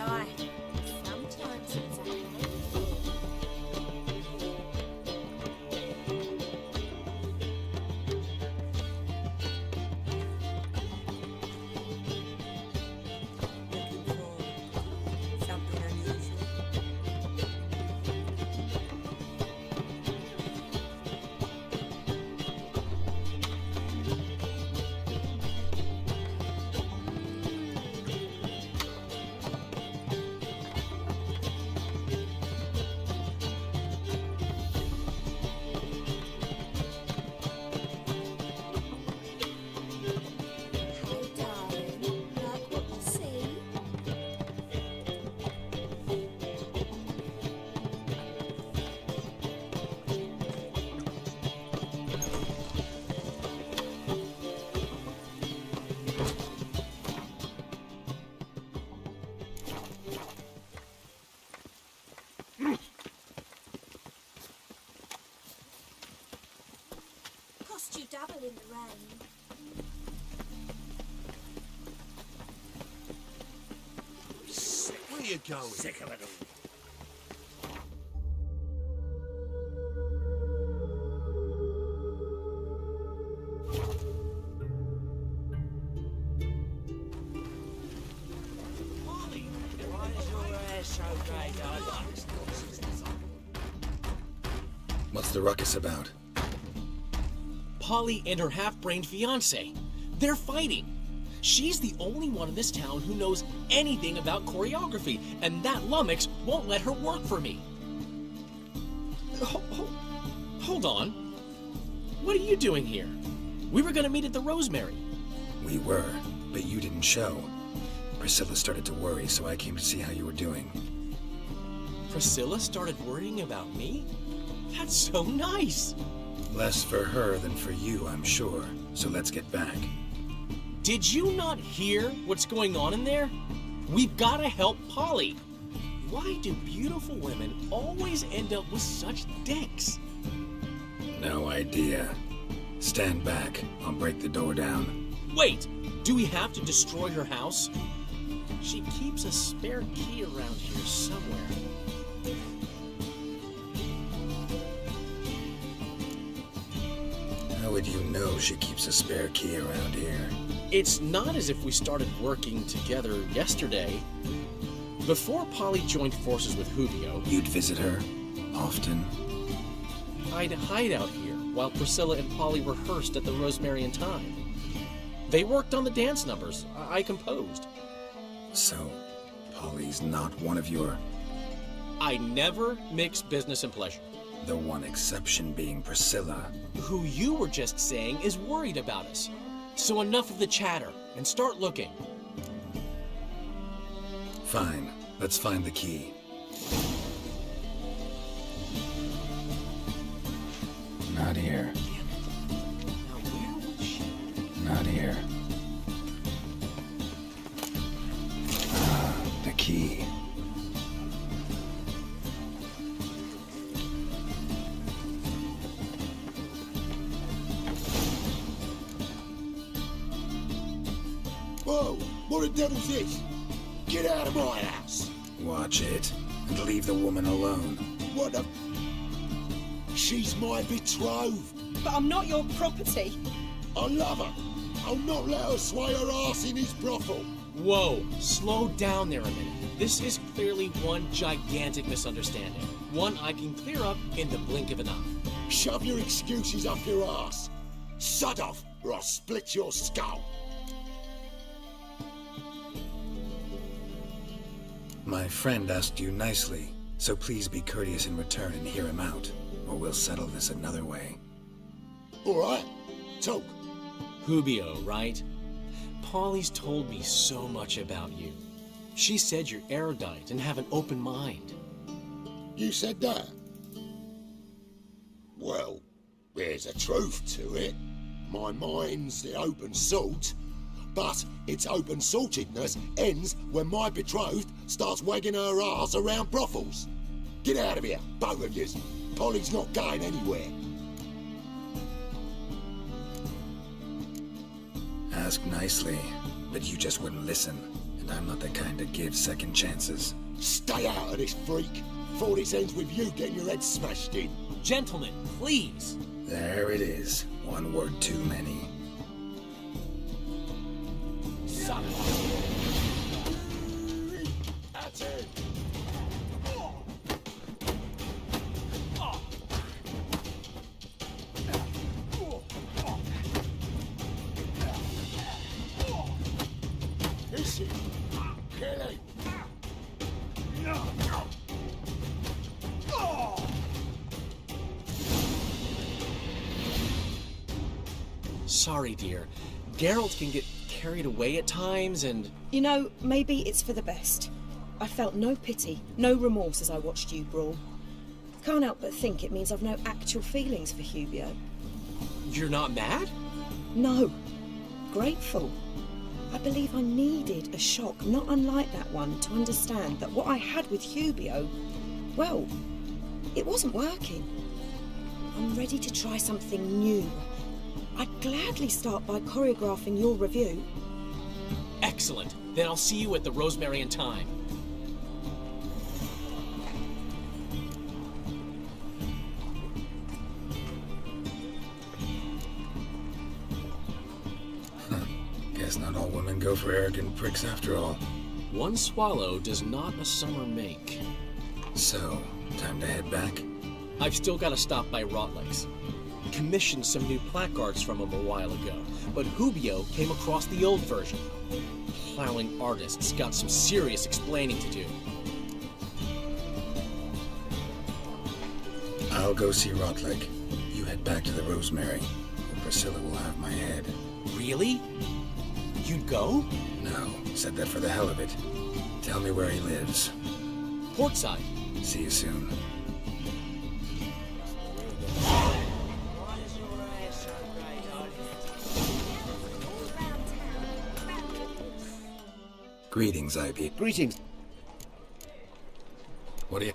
lie. Sometimes it's a handful. Looking for something unusual. Hey, darling, like what you see? Cost you double in the rain. Where are you going? Sick of it all. Molly, why is your hair so grey, darling? What's the ruckus about? Polly and her half-brained fiancé. They're fighting. She's the only one in this town who knows anything about choreography, and that lummox won't let her work for me. Hold on. What are you doing here? We were gonna meet at the Rosemary. We were, but you didn't show. Priscilla started to worry, so I came to see how you were doing. Priscilla started worrying about me? That's so nice. Less for her than for you, I'm sure. So let's get back. Did you not hear what's going on in there? We've got to help Polly. Why do beautiful women always end up with such dicks? No idea. Stand back. I'll break the door down. Wait, do we have to destroy her house? She keeps a spare key around here somewhere. How would you know she keeps a spare key around here? It's not as if we started working together yesterday. Before Polly joined forces with Hubio, You'd visit her? Often? I'd hide out here while Priscilla and Polly rehearsed at the Rosemary and Thyme. They worked on the dance numbers I composed. So, Polly's not one of your... I never mix business and pleasure. The one exception being Priscilla. Who you were just saying is worried about us. So enough of the chatter, and start looking. Fine. Let's find the key. Not here. Now where would she... Not here. Ah, the key. Whoa! What the devil's this? Get out of my house! Watch it, and leave the woman alone. What the... She's my betrothed. But I'm not your property. I love her. I'll not let her sway her ass in his brothel. Whoa, slow down there a minute. This is clearly one gigantic misunderstanding. One I can clear up in the blink of an eye. Shove your excuses up your ass. Sod off, or I'll split your skull. My friend asked you nicely, so please be courteous in return and hear him out, or we'll settle this another way. All right, talk. Hubio, right? Polly's told me so much about you. She said you're erudite and have an open mind. You said that? Well, there's a truth to it. My mind's the open salt, but its open saltedness ends when my betrothed starts wagging her arse around brothels. Get out of here, both of yous. Polly's not going anywhere. Ask nicely, but you just wouldn't listen. And I'm not the kind to give second chances. Stay out of this, freak. Before this ends with you getting your head smashed in. Gentlemen, please. There it is. One word too many. Son That's it. Is it? Kill it. Sorry, dear. Geralt can get carried away at times and... You know, maybe it's for the best. I felt no pity, no remorse as I watched you brawl. Can't help but think it means I've no actual feelings for Hubio. You're not mad? No. Grateful. I believe I needed a shock not unlike that one to understand that what I had with Hubio, well, it wasn't working. I'm ready to try something new. I'd gladly start by choreographing your review. Excellent. Then I'll see you at the Rosemary and Thyme. Guess not all women go for arrogant pricks after all. One swallow does not a summer make. So, time to head back? I've still got to stop by Rotlegs. Commissioned some new placards from him a while ago, but Hubio came across the old version. Plowing artists got some serious explaining to do. I'll go see Rotleg. You head back to the Rosemary, or Priscilla will have my head. Really? You'd go? No, said that for the hell of it. Tell me where he lives. Portside. See you soon. Greetings, IP. Greetings. What do you...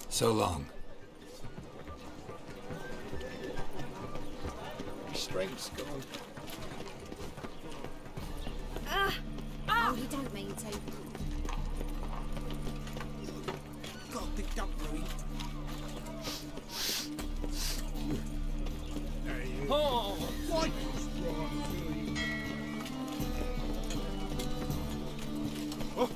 So long. Strength's gone. Oh, you don't mean to. Got picked up, Louis. Oh! What? Oh.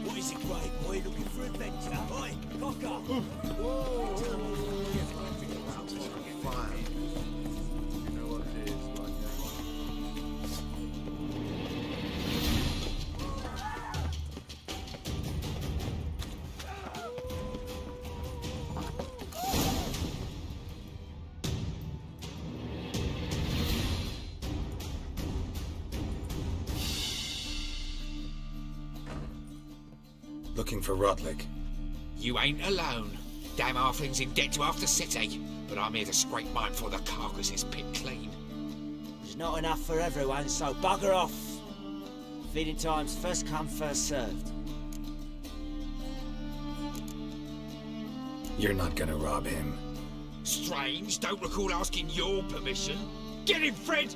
What is it, great boy? Looking for adventure? Oi, cocker! Looking for Rotleg. You ain't alone. Damn halfling's in debt to half the city, but I'm here to scrape mine before the carcass is picked clean. There's not enough for everyone, so bugger off. Feeding time's first come, first served. You're not gonna rob him. Strange, don't recall asking your permission. Get him, Fred!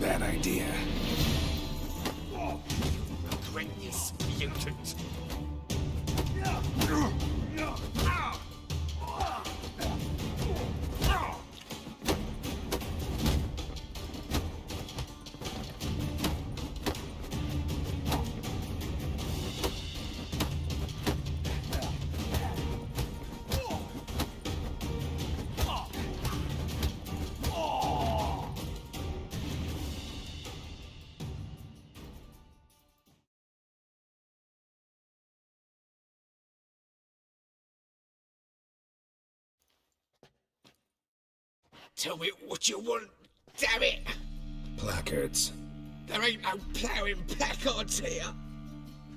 Bad idea. Regret this, mutant. Tell me what you want, damn it! Placards. There ain't no ploughing placards here.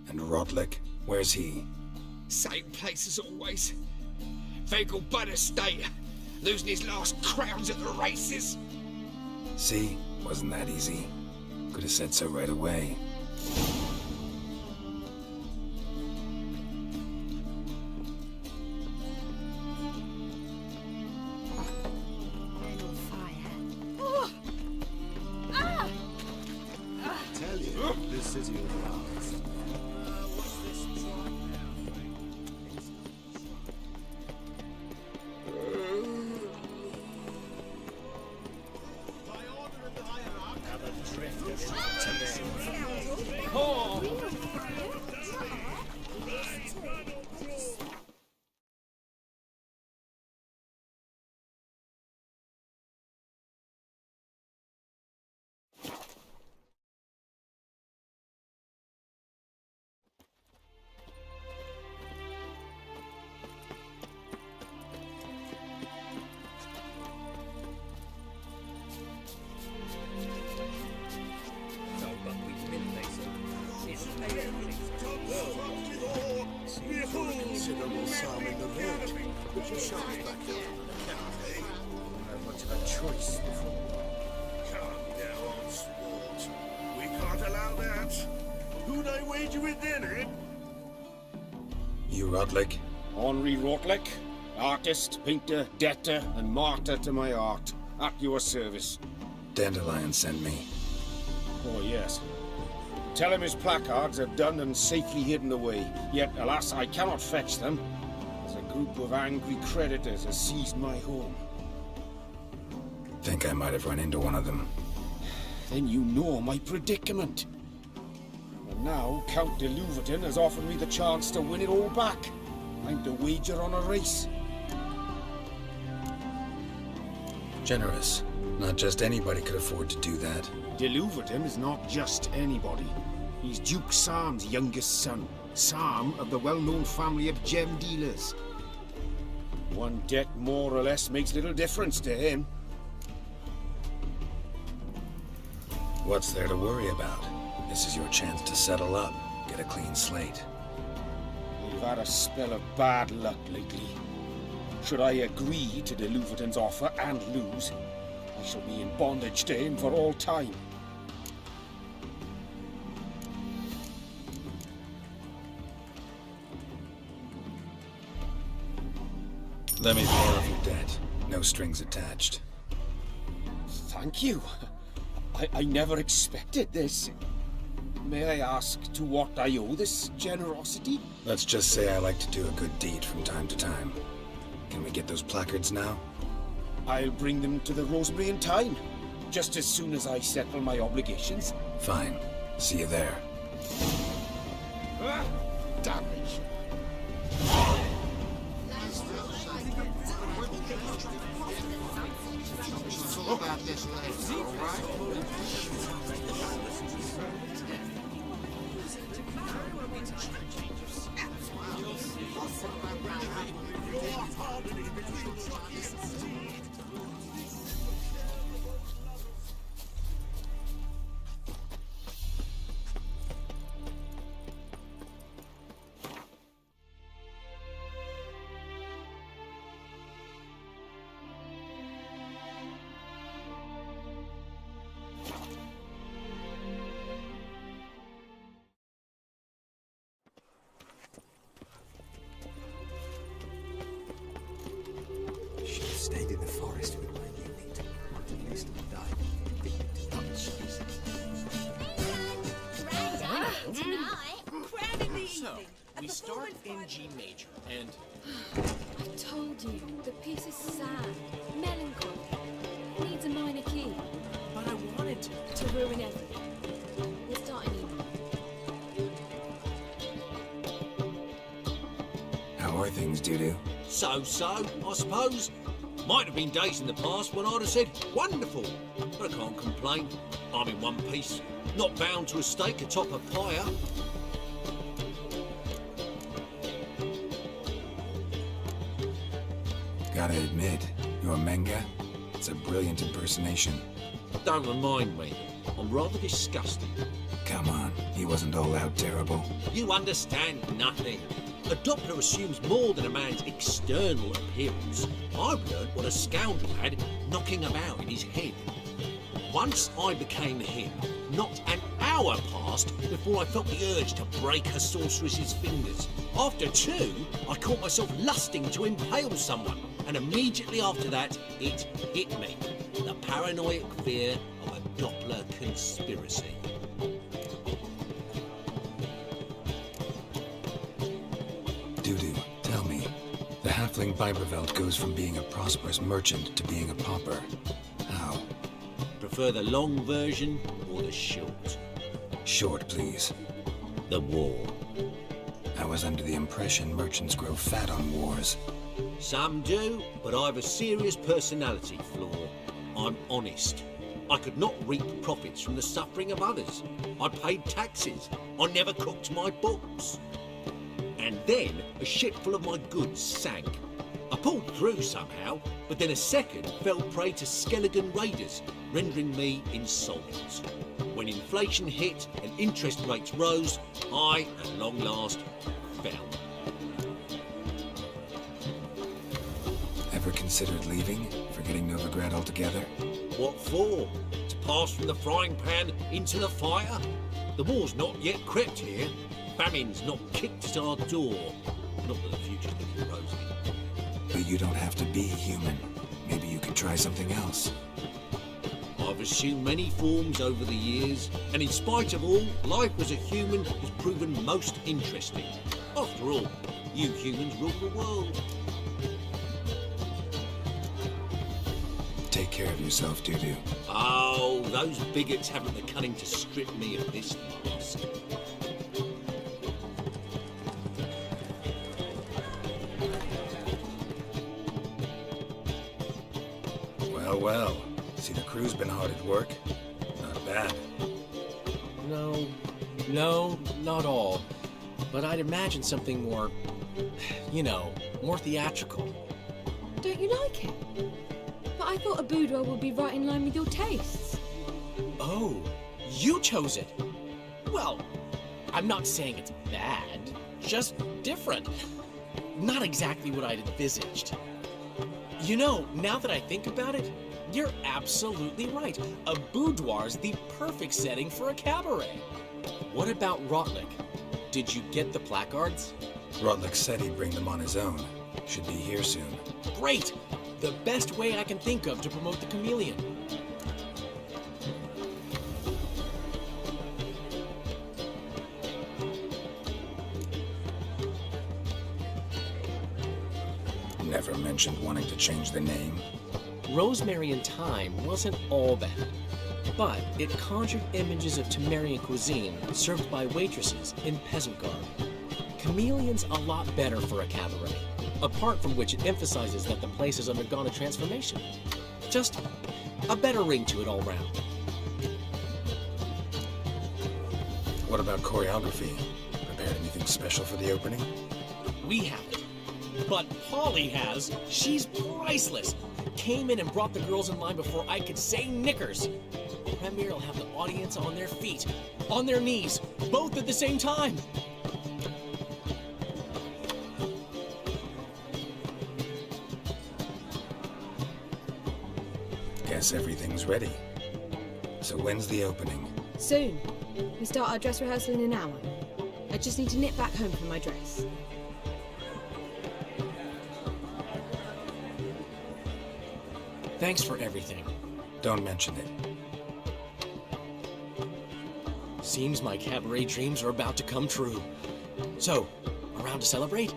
And Rodlick, where's he? Same place as always. Vegal Bud Estate, losing his last crowns at the races. See? Wasn't that easy. Could have said so right away. Tell you, this city will last. What's this job now? Considerable sum in the vote, which is sharp back there on the county. I have much of a choice before. Calm down, sport. We can't allow that. Who'd I wager with then, eh? You Rodlick? Henri Rodlick, artist, painter, debtor, and martyr to my art. At your service. Dandelion sent me. Oh, yes. Tell him his placards are done and safely hidden away. Yet, alas, I cannot fetch them, as a group of angry creditors has seized my home. Think I might have run into one of them. Then you know my predicament. And now, Count de Louverton has offered me the chance to win it all back. I'm to wager on a race. Generous. Not just anybody could afford to do that. De Louverton is not just anybody. He's Duke Sam's youngest son. Sam of the well-known family of gem dealers. One debt more or less makes little difference to him. What's there to worry about? This is your chance to settle up, get a clean slate. We've had a spell of bad luck lately. Should I agree to de Louverton's offer and lose, I shall be in bondage to him for all time. Let me pay off your debt. No strings attached. Thank you. I never expected this. May I ask to what I owe this generosity? Let's just say I like to do a good deed from time to time. Can we get those placards now? I'll bring them to the Rosemary in time, just as soon as I settle my obligations. Fine. See you there. Damn it. All about this later, all right? Should have stayed in the forest with my unit. At least I'll die. So, we start in G major, and... I told you, the piece is sad, melancholy. Needs a minor key. But I wanted to. To ruin everything. We're starting How are things, Dudu? So, I suppose. Might have been days in the past when I'd have said, wonderful. But I can't complain. I'm in one piece. Not bound to a stake atop a pyre. Gotta admit, your Menga, It's a brilliant impersonation. Don't remind me. I'm rather disgusted. Come on, he wasn't all out terrible. You understand nothing. A Doppler assumes more than a man's external appearance. I've learned what a scoundrel had knocking about in his head. Once I became him, not an hour passed before I felt the urge to break a sorceress's fingers. After 2, I caught myself lusting to impale someone, and immediately after that, it hit me. The paranoid fear of a Doppler conspiracy. Dudu, tell me. The halfling Biberveld goes from being a prosperous merchant to being a pauper. How? Prefer the long version or the short? Short, please. The war. I was under the impression merchants grow fat on wars. Some do, but I've a serious personality flaw. I'm honest. I could not reap profits from the suffering of others. I paid taxes. I never cooked my books. And then a ship full of my goods sank. I pulled through somehow, but then a second fell prey to Skelligan raiders, rendering me insolvent. When inflation hit and interest rates rose, I, at long last, fell. Ever considered leaving? Forgetting Novigrad altogether? What for? To pass from the frying pan into the fire? The war's not yet crept here. Famine's not kicked at our door. Not that the future's looking rosy. But you don't have to be human. Maybe you could try something else. I've assumed many forms over the years, and in spite of all, life as a human has proven most interesting. After all, you humans rule the world. Take care of yourself, Dudu. Oh, those bigots haven't the cunning to strip me of this mask. Well. See, the crew's been hard at work. Not bad. No, not all. But I'd imagine something more, more theatrical. Don't you like it? But I thought a boudoir would be right in line with your tastes. Oh, you chose it. Well, I'm not saying it's bad, just different. Not exactly what I'd envisaged. Now that I think about it, you're absolutely right. A boudoir's the perfect setting for a cabaret. What about Rotlick? Did you get the placards? Rotlick said he'd bring them on his own. Should be here soon. Great! The best way I can think of to promote the chameleon. Never mentioned wanting to change the name. Rosemary in Thyme wasn't all bad, but it conjured images of Temerian cuisine served by waitresses in peasant garb. Chameleon's a lot better for a cabaret, apart from which it emphasizes that the place has undergone a transformation. Just a better ring to it all round. What about choreography? Prepared anything special for the opening? We haven't. But Polly has. She's priceless. Came in and brought the girls in line before I could say knickers. Premier will have the audience on their feet, on their knees, both at the same time. Guess everything's ready. So when's the opening? Soon. We start our dress rehearsal in an hour. I just need to nip back home for my dress. Thanks for everything. Don't mention it. Seems my cabaret dreams are about to come true. So, around to celebrate?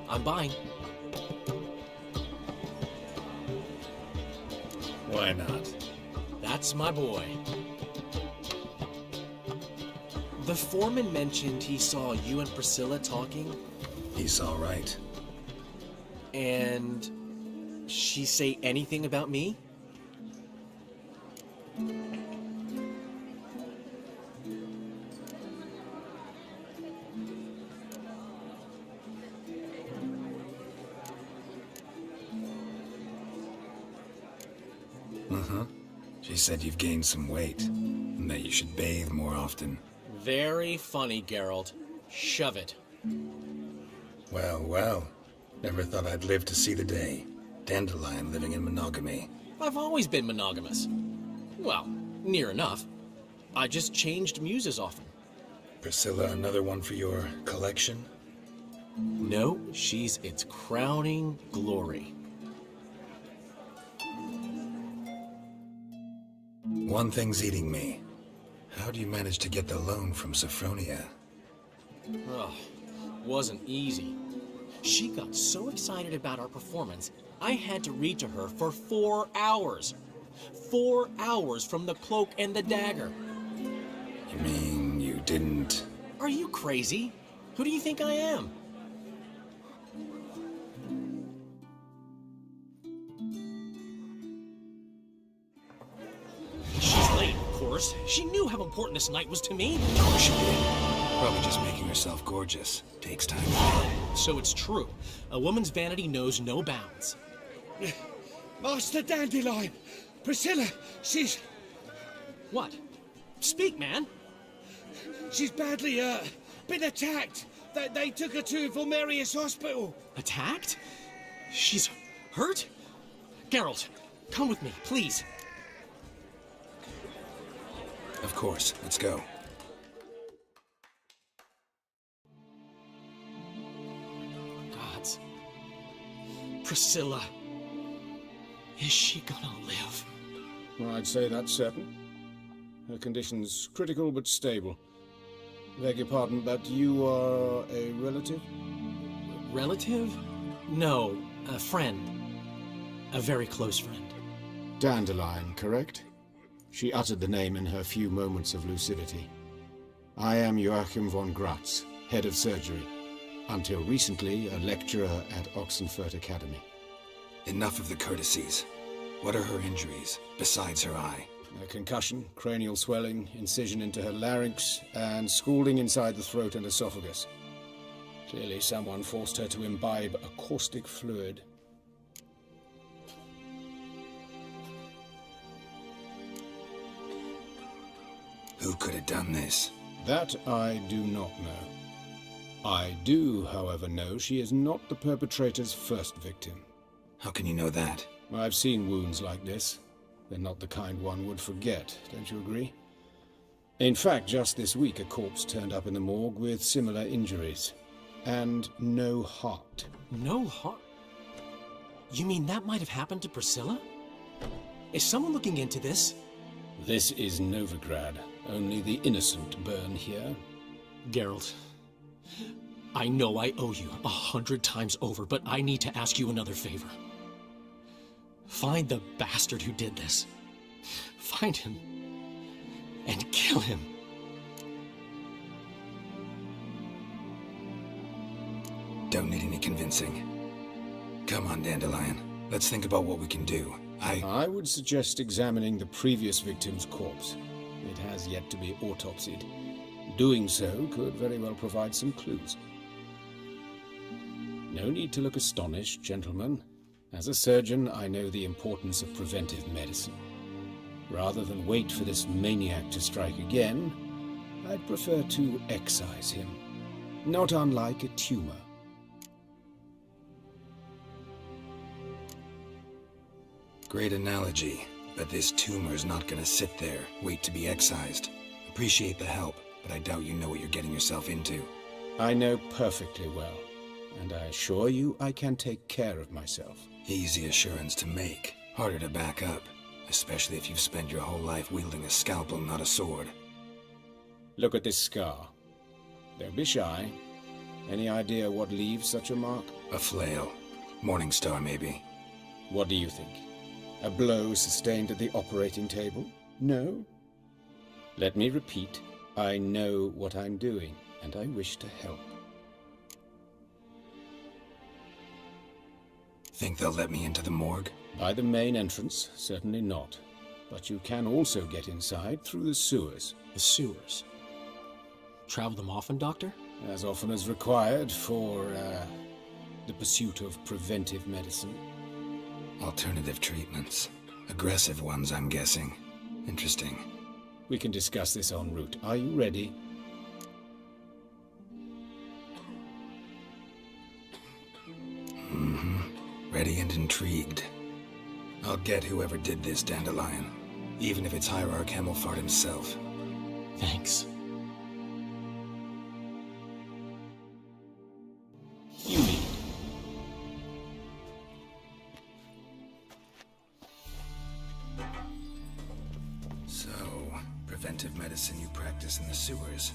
I'm buying. Why not? That's my boy. The foreman mentioned he saw you and Priscilla talking. He's all right. And she say anything about me? Uh-huh. She said you've gained some weight, and that you should bathe more often. Very funny, Geralt. Shove it. Well, well. Never thought I'd live to see the day. Dandelion living in monogamy. I've always been monogamous. Well, near enough. I just changed muses often. Priscilla, another one for your collection? No, she's its crowning glory. One thing's eating me. How do you manage to get the loan from Sophronia? Oh, wasn't easy. She got so excited about our performance, I had to read to her for 4 hours. 4 hours from the cloak and the dagger. You mean you didn't... Are you crazy? Who do you think I am? She's late, of course. She knew how important this night was to me. Of course she did. Probably just making herself gorgeous. Takes time. So it's true. A woman's vanity knows no bounds. Master Dandelion! Priscilla, she's... What? Speak, man. She's badly, been attacked. They took her to Vulmerius Hospital. Attacked? She's hurt? Geralt, come with me, please. Of course. Let's go. Gods. Priscilla. Is she gonna live? Well, I'd say that's certain. Her condition's critical but stable. Beg your pardon, but you are a relative? Relative? No, a friend. A very close friend. Dandelion, correct? She uttered the name in her few moments of lucidity. I am Joachim von Gratz, head of surgery. Until recently, a lecturer at Oxenfurt Academy. Enough of the courtesies. What are her injuries, besides her eye? A concussion, cranial swelling, incision into her larynx, and scalding inside the throat and esophagus. Clearly someone forced her to imbibe a caustic fluid. Who could have done this? That I do not know. I do, however, know she is not the perpetrator's first victim. How can you know that? I've seen wounds like this. They're not the kind one would forget, don't you agree? In fact, just this week a corpse turned up in the morgue with similar injuries. And no heart. No heart? You mean that might have happened to Priscilla? Is someone looking into this? This is Novigrad. Only the innocent burn here. Geralt, I know I owe you 100 times over, but I need to ask you another favor. Find the bastard who did this. Find him and kill him. Don't need any convincing. Come on, Dandelion. Let's think about what we can do. I would suggest examining the previous victim's corpse. It has yet to be autopsied. Doing so could very well provide some clues. No need to look astonished, gentlemen. As a surgeon, I know the importance of preventive medicine. Rather than wait for this maniac to strike again, I'd prefer to excise him. Not unlike a tumor. Great analogy, but this tumor's not gonna sit there, wait to be excised. Appreciate the help, but I doubt you know what you're getting yourself into. I know perfectly well, and I assure you I can take care of myself. Easy assurance to make, harder to back up, especially if you've spent your whole life wielding a scalpel, not a sword. Look at this scar. Don't be shy. Any idea what leaves such a mark? A flail. Morningstar, maybe. What do you think? A blow sustained at the operating table? No? Let me repeat. I know what I'm doing, and I wish to help. Think they'll let me into the morgue? By the main entrance, certainly not. But you can also get inside through the sewers. The sewers? Travel them often, Doctor? As often as required for, the pursuit of preventive medicine. Alternative treatments. Aggressive ones, I'm guessing. Interesting. We can discuss this en route. Are you ready? Ready and intrigued. I'll get whoever did this, Dandelion. Even if it's Hierarch Hemelfart himself. Thanks. You lead. So, preventive medicine you practice in the sewers.